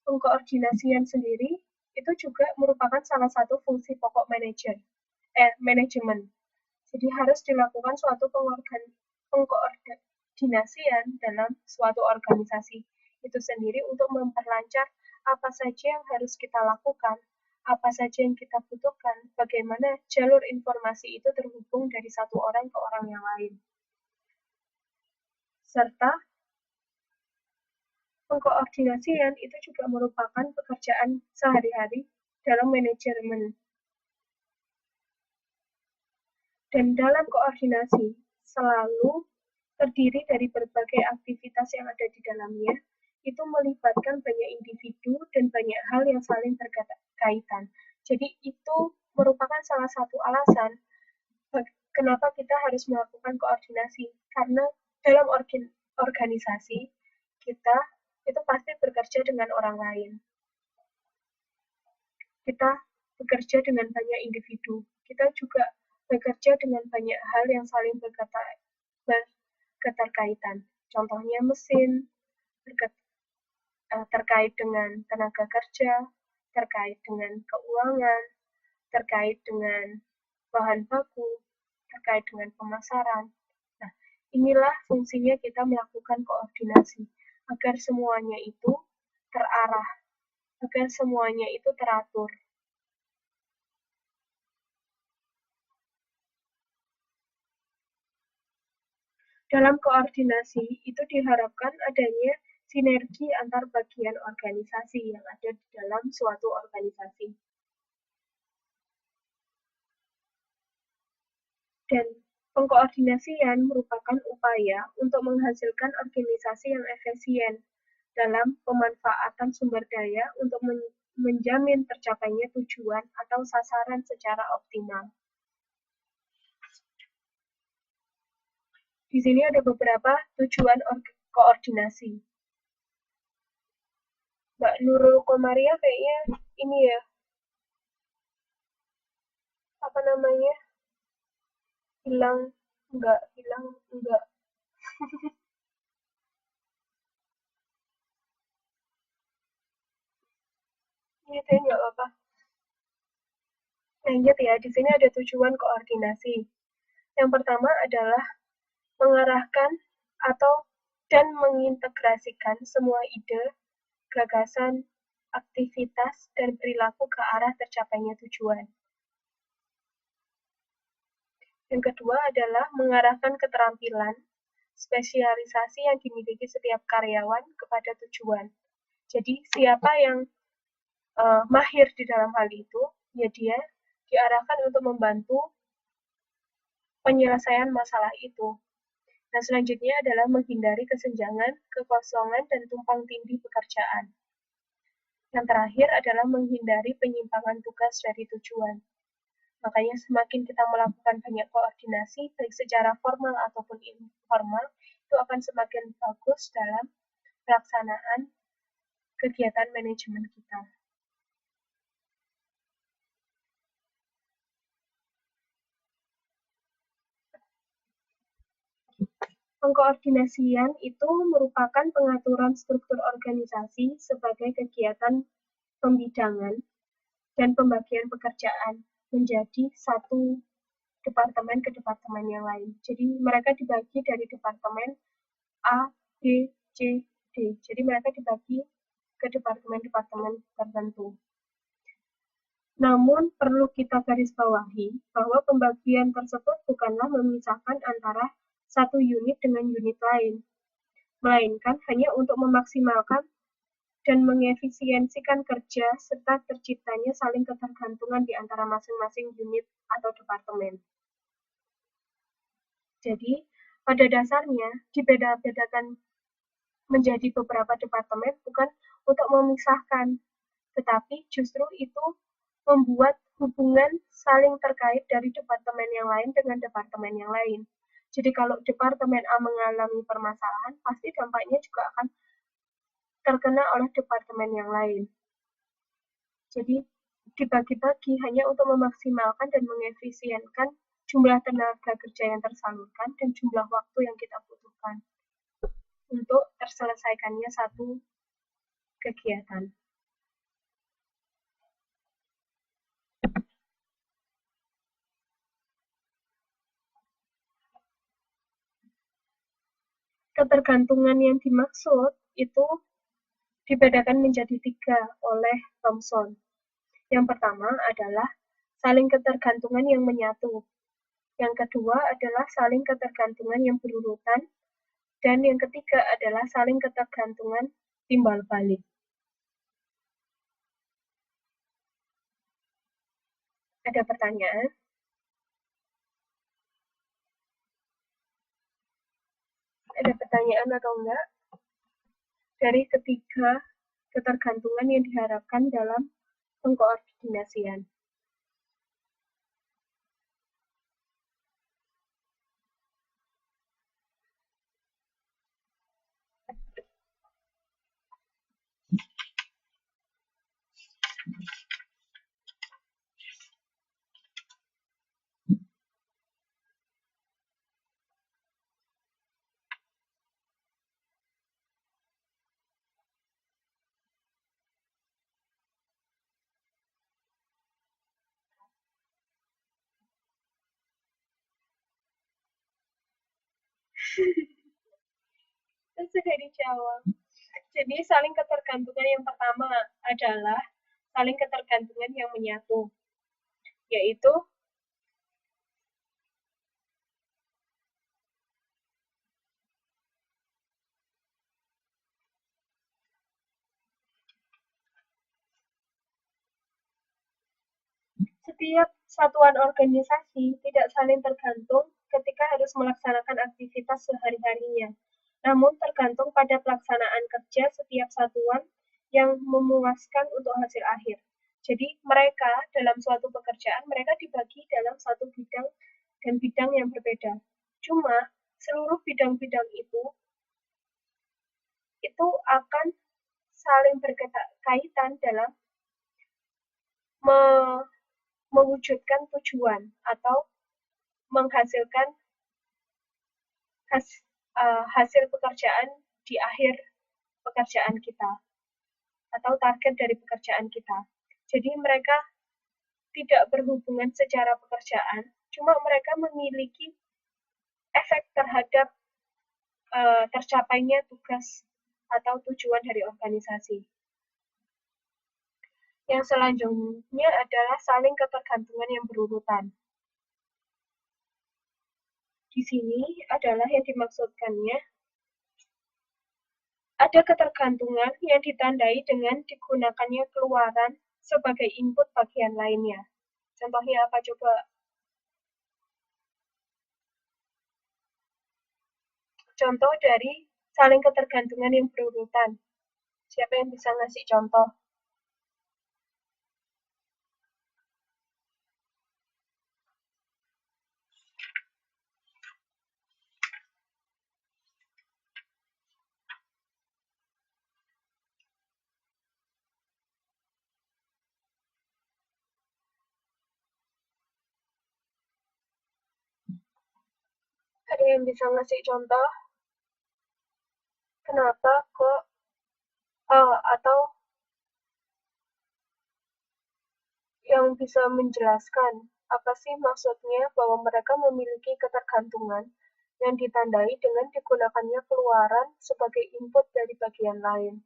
Speaker 1: Pengkoordinasian sendiri itu juga merupakan salah satu fungsi pokok manajemen. Jadi harus dilakukan suatu pengkoordinasian dalam suatu organisasi itu sendiri untuk memperlancar apa saja yang harus kita lakukan, apa saja yang kita butuhkan, bagaimana jalur informasi itu terhubung dari satu orang ke orang yang lain. Serta pengkoordinasian itu juga merupakan pekerjaan sehari-hari dalam manajemen. Dan dalam koordinasi selalu terdiri dari berbagai aktivitas yang ada di dalamnya, itu melibatkan banyak individu dan banyak hal yang saling berkaitan. Jadi itu merupakan salah satu alasan kenapa kita harus melakukan koordinasi. Karena dalam organisasi, kita itu pasti bekerja dengan orang lain. Kita bekerja dengan banyak individu. Kita juga bekerja dengan banyak hal yang saling berketerkaitan. Contohnya mesin, terkait dengan tenaga kerja, terkait dengan keuangan, terkait dengan bahan baku, terkait dengan pemasaran. Nah, inilah fungsinya kita melakukan koordinasi, agar semuanya itu terarah agar semuanya itu teratur. Dalam koordinasi, itu diharapkan adanya sinergi antar bagian organisasi yang ada di dalam suatu organisasi. Dan pengkoordinasian merupakan upaya untuk menghasilkan organisasi yang efisien dalam pemanfaatan sumber daya untuk menjamin tercapainya tujuan atau sasaran secara optimal. Di sini ada beberapa tujuan koordinasi. Mbak Nurul Komaria kayaknya ini ya, apa namanya, hilang enggak. Ini deh nggak apa-apa. Lanjut ya, di sini ada tujuan koordinasi. Yang pertama adalah mengarahkan atau dan mengintegrasikan semua ide, gagasan, aktivitas, dan perilaku ke arah tercapainya tujuan. Yang kedua adalah mengarahkan keterampilan, spesialisasi yang dimiliki setiap karyawan kepada tujuan. Jadi siapa yang mahir di dalam hal itu, ya dia diarahkan untuk membantu penyelesaian masalah itu. Nah, selanjutnya adalah menghindari kesenjangan, kekosongan, dan tumpang tindih pekerjaan. Yang terakhir adalah menghindari penyimpangan tugas dari tujuan. Makanya semakin kita melakukan banyak koordinasi, baik secara formal ataupun informal, itu akan semakin bagus dalam pelaksanaan kegiatan manajemen kita. Pengkoordinasian itu merupakan pengaturan struktur organisasi sebagai kegiatan pembidangan dan pembagian pekerjaan menjadi satu departemen ke departemen yang lain. Jadi mereka dibagi dari departemen A, B, C, D. Jadi mereka dibagi ke departemen-departemen tertentu. Namun perlu kita garis bawahi bahwa pembagian tersebut bukanlah memisahkan antara satu unit dengan unit lain, melainkan hanya untuk memaksimalkan dan mengefisiensikan kerja serta terciptanya saling ketergantungan di antara masing-masing unit atau departemen. Jadi, pada dasarnya dibeda-bedakan menjadi beberapa departemen bukan untuk memisahkan, tetapi justru itu membuat hubungan saling terkait dari departemen yang lain dengan departemen yang lain. Jadi kalau departemen A mengalami permasalahan, pasti dampaknya juga akan terkena oleh departemen yang lain. Jadi dibagi-bagi hanya untuk memaksimalkan dan mengefisienkan jumlah tenaga kerja yang tersalurkan dan jumlah waktu yang kita butuhkan untuk terselesaikannya satu kegiatan. Ketergantungan yang dimaksud itu dibedakan menjadi 3 oleh Thomson. Yang pertama adalah saling ketergantungan yang menyatu. Yang kedua adalah saling ketergantungan yang berurutan. Dan yang ketiga adalah saling ketergantungan timbal balik. Ada pertanyaan? Ada pertanyaan atau enggak? Dari ketiga ketergantungan yang diharapkan dalam pengkoordinasian. Sudah dijawab. Jadi saling ketergantungan yang pertama adalah saling ketergantungan yang menyatu, yaitu setiap satuan organisasi tidak saling tergantung ketika harus melaksanakan aktivitas sehari-harinya, namun tergantung pada pelaksanaan kerja setiap satuan yang memuaskan untuk hasil akhir. Jadi mereka dalam suatu pekerjaan mereka dibagi dalam satu bidang dan bidang yang berbeda. Cuma seluruh bidang-bidang itu akan saling berkaitan dalam mewujudkan tujuan atau menghasilkan hasil pekerjaan di akhir pekerjaan kita atau target dari pekerjaan kita. Jadi mereka tidak berhubungan secara pekerjaan, cuma mereka memiliki efek terhadap tercapainya tugas atau tujuan dari organisasi. Yang selanjutnya adalah saling ketergantungan yang berurutan. Di sini adalah yang dimaksudkannya ada ketergantungan yang ditandai dengan digunakannya keluaran sebagai input bagian lainnya. Contohnya apa coba? Contoh dari saling ketergantungan yang berurutan. Siapa yang bisa ngasih contoh? Ada yang bisa ngasih contoh? Kenapa kok atau yang bisa menjelaskan apa sih maksudnya bahwa mereka memiliki ketergantungan yang ditandai dengan digunakannya keluaran sebagai input dari bagian lain.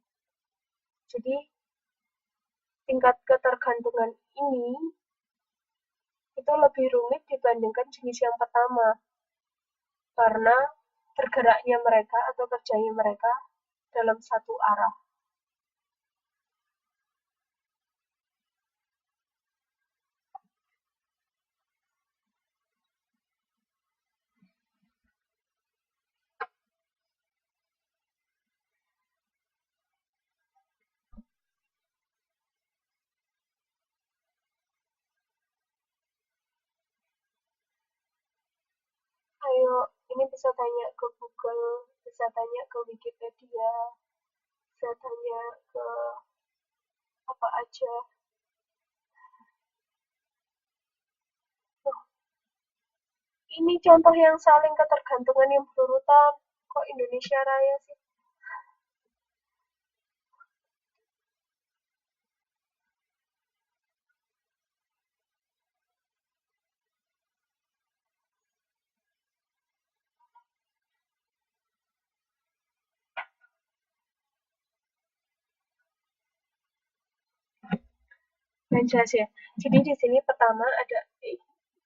Speaker 1: Jadi, tingkat ketergantungan ini itu lebih rumit dibandingkan jenis yang pertama, karena bergeraknya mereka atau kerjanya mereka dalam satu arah. Ayo, ini bisa tanya ke Google, bisa tanya ke Wikipedia, bisa tanya ke apa aja. Ini contoh yang saling ketergantungan yang berurutan. Kok Indonesia Raya sih? Dan jelas ya. Jadi di sini pertama ada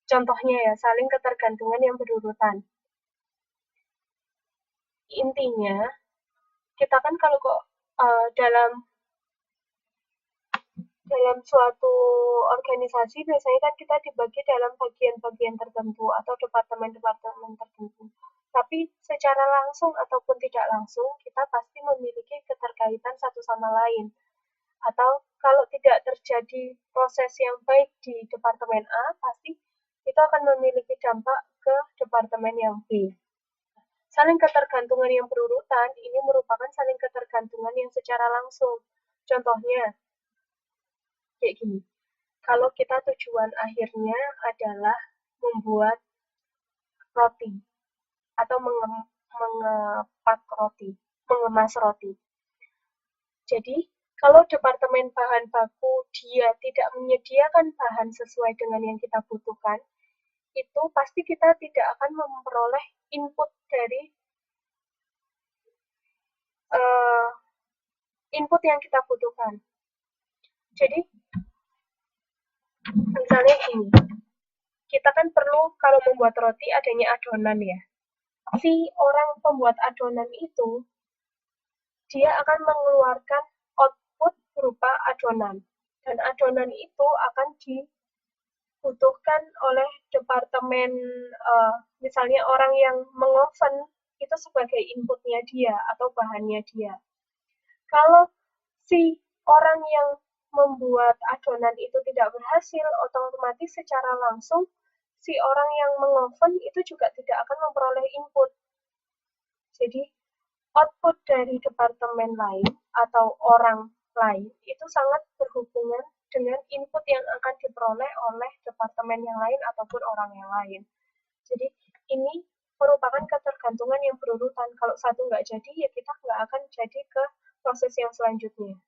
Speaker 1: contohnya ya, saling ketergantungan yang berurutan. Intinya, kita kan kalau kok dalam suatu organisasi biasanya kan kita dibagi dalam bagian-bagian tertentu atau departemen-departemen tertentu. Tapi secara langsung ataupun tidak langsung, kita pasti memiliki keterkaitan satu sama lain. Atau kalau tidak terjadi proses yang baik di departemen A, pasti itu akan memiliki dampak ke departemen yang B. Saling ketergantungan yang berurutan ini merupakan saling ketergantungan yang secara langsung. Contohnya, kayak gini. Kalau kita tujuan akhirnya adalah membuat roti atau mengepak roti, mengemas roti. Jadi, kalau departemen bahan baku dia tidak menyediakan bahan sesuai dengan yang kita butuhkan, itu pasti kita tidak akan memperoleh input dari uh, input yang kita butuhkan. Jadi, misalnya gini, kita kan perlu kalau membuat roti adanya adonan ya. Si orang pembuat adonan itu, dia akan mengeluarkan output berupa adonan. Dan adonan itu akan dibutuhkan oleh departemen, misalnya orang yang mengoven, itu sebagai inputnya dia atau bahannya dia. Kalau si orang yang membuat adonan itu tidak berhasil, otomatis secara langsung si orang yang mengoven itu juga tidak akan memperoleh input. Jadi output dari departemen lain atau orang lain itu sangat berhubungan dengan input yang akan diperoleh oleh departemen yang lain ataupun orang yang lain. Jadi ini merupakan ketergantungan yang berurutan. Kalau satu nggak jadi, ya kita nggak akan jadi ke proses yang selanjutnya.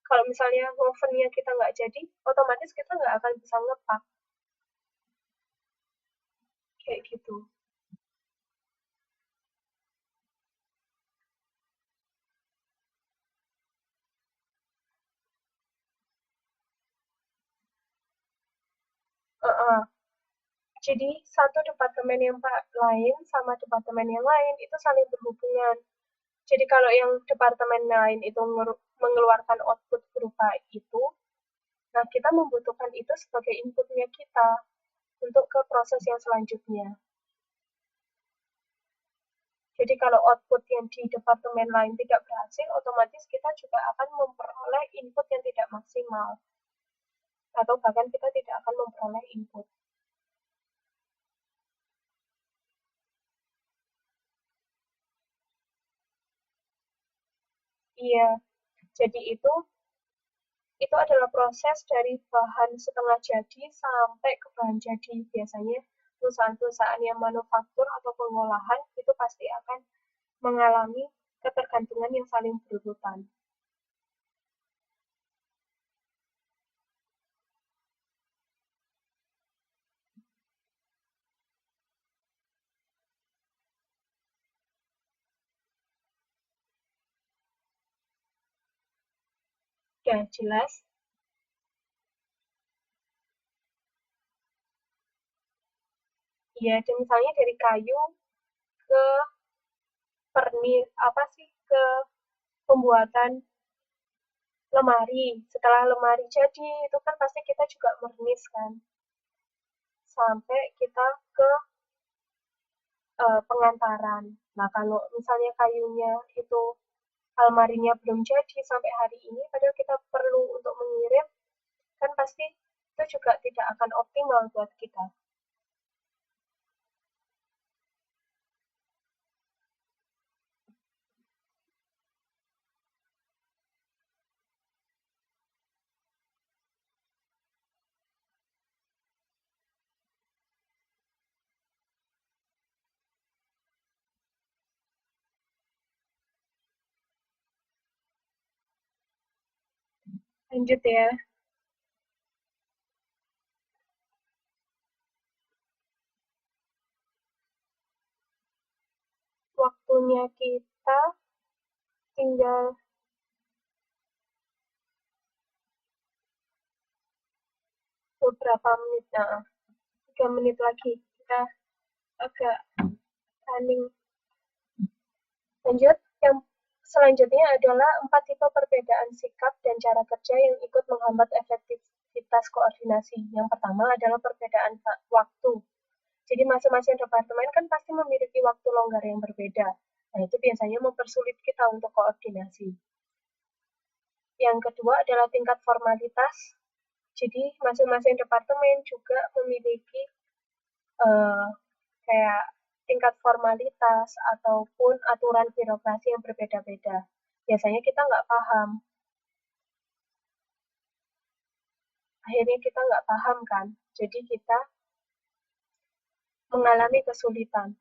Speaker 1: Kalau misalnya ovennya kita nggak jadi, otomatis kita nggak akan bisa ngepak. Kayak gitu. Jadi satu departemen yang lain sama departemen yang lain itu saling berhubungan. Jadi kalau yang departemen lain itu mengeluarkan output berupa itu, nah kita membutuhkan itu sebagai inputnya kita untuk ke proses yang selanjutnya. Jadi kalau output yang di departemen lain tidak berhasil, otomatis kita juga akan memperoleh input yang tidak maksimal. Atau bahkan kita tidak akan memperoleh input. Iya, jadi itu adalah proses dari bahan setengah jadi sampai ke bahan jadi. Biasanya perusahaan-perusahaan yang manufaktur atau pengolahan itu pasti akan mengalami ketergantungan yang saling berurutan. Ya, jelas. Ya, dan misalnya dari kayu ke ke pembuatan lemari. Setelah lemari jadi, itu kan pasti kita juga mernis kan. Sampai kita ke pengantaran. Nah, kalau misalnya kayunya itu almarinya belum jadi sampai hari ini, padahal kita perlu untuk mengirim, kan pasti itu juga tidak akan optimal buat kita. Lanjut ya, waktunya kita tinggal beberapa menit, nah, 3 menit lagi kita agak running. Lanjut, yang selanjutnya adalah 4 tipe perbedaan sikap dan cara kerja yang ikut menghambat efektivitas koordinasi. Yang pertama adalah perbedaan waktu. Jadi masing-masing departemen kan pasti memiliki waktu longgar yang berbeda. Nah, itu biasanya mempersulit kita untuk koordinasi. Yang kedua adalah tingkat formalitas. Jadi masing-masing departemen juga memiliki kayak tingkat formalitas ataupun aturan birokrasi yang berbeda-beda. Biasanya kita nggak paham. Akhirnya kita nggak paham kan. Jadi kita mengalami kesulitan.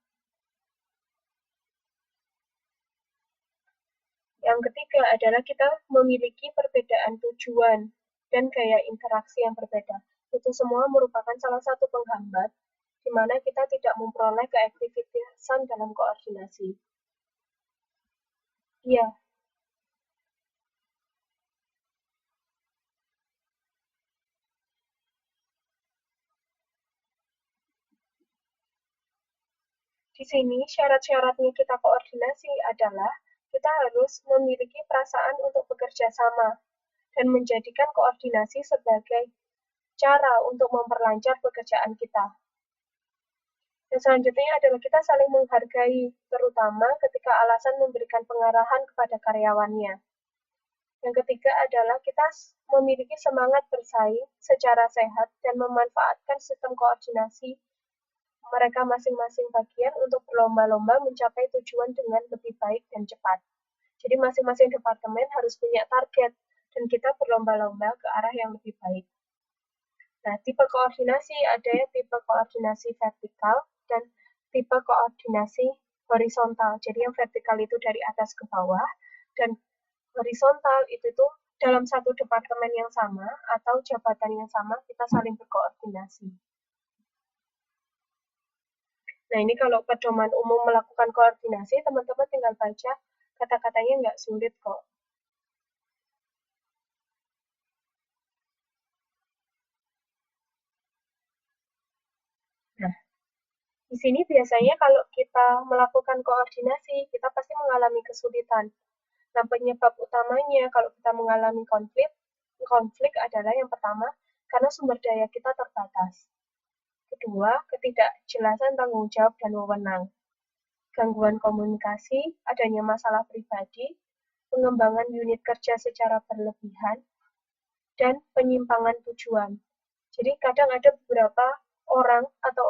Speaker 1: Yang ketiga adalah kita memiliki perbedaan tujuan dan gaya interaksi yang berbeda. Itu semua merupakan salah satu penghambat di mana kita tidak memperoleh keefektifan dalam koordinasi. Iya, Di sini syarat-syaratnya kita koordinasi adalah kita harus memiliki perasaan untuk bekerja sama dan menjadikan koordinasi sebagai cara untuk memperlancar pekerjaan kita. Dan selanjutnya adalah kita saling menghargai, terutama ketika alasan memberikan pengarahan kepada karyawannya. Yang ketiga adalah kita memiliki semangat bersaing secara sehat dan memanfaatkan sistem koordinasi mereka masing-masing bagian untuk berlomba-lomba mencapai tujuan dengan lebih baik dan cepat. Jadi masing-masing departemen harus punya target dan kita berlomba-lomba ke arah yang lebih baik. Nah, tipe koordinasi ada ya tipe koordinasi vertikal dan tipe koordinasi horizontal. Jadi yang vertikal itu dari atas ke bawah dan horizontal itu tuh dalam satu departemen yang sama atau jabatan yang sama kita saling berkoordinasi. Nah, ini kalau pedoman umum melakukan koordinasi, teman-teman tinggal baca kata-katanya nggak sulit kok. Nah, di sini biasanya kalau kita melakukan koordinasi, kita pasti mengalami kesulitan. Nah, penyebab utamanya kalau kita mengalami konflik adalah yang pertama, karena sumber daya kita terbatas. Kedua, ketidakjelasan tanggung jawab dan wewenang. Gangguan komunikasi, adanya masalah pribadi, pengembangan unit kerja secara berlebihan, dan penyimpangan tujuan. Jadi kadang ada beberapa orang atau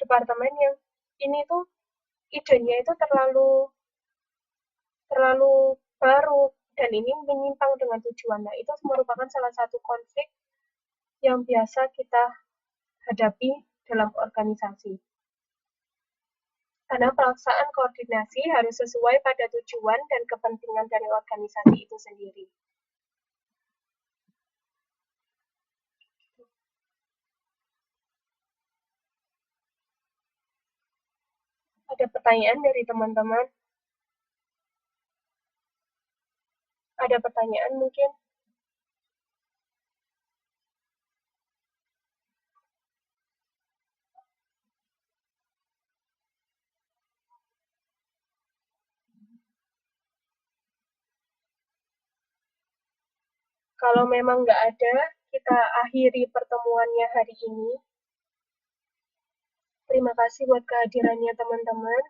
Speaker 1: departemen yang ini tuh idenya itu terlalu terlalu baru dan ini menyimpang dengan tujuan. Nah, itu merupakan salah satu konflik yang biasa kita hadapi dalam organisasi. Karena pelaksanaan koordinasi harus sesuai pada tujuan dan kepentingan dari organisasi itu sendiri. Ada pertanyaan dari teman-teman? Ada pertanyaan mungkin? Kalau memang nggak ada, kita akhiri pertemuannya hari ini. Terima kasih buat kehadirannya teman-teman.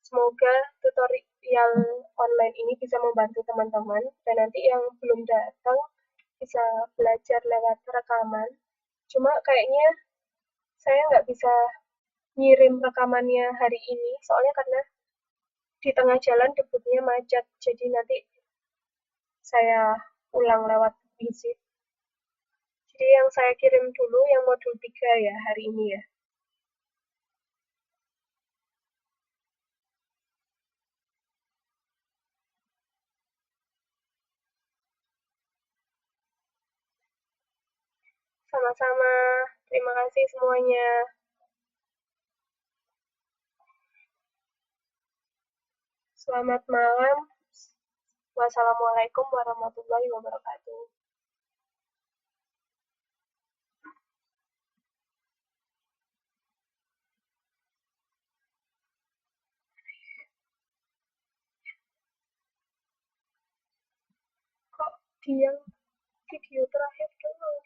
Speaker 1: Semoga tutorial online ini bisa membantu teman-teman dan nanti yang belum datang bisa belajar lewat rekaman. Cuma kayaknya saya nggak bisa ngirim rekamannya hari ini, soalnya karena di tengah jalan debutnya macet, jadi nanti saya ulang lewat visit. Jadi yang saya kirim dulu yang modul 3 ya hari ini ya. Sama-sama, terima kasih semuanya. Selamat malam. Wassalamualaikum warahmatullahi wabarakatuh. Kok dia video terakhir dulu?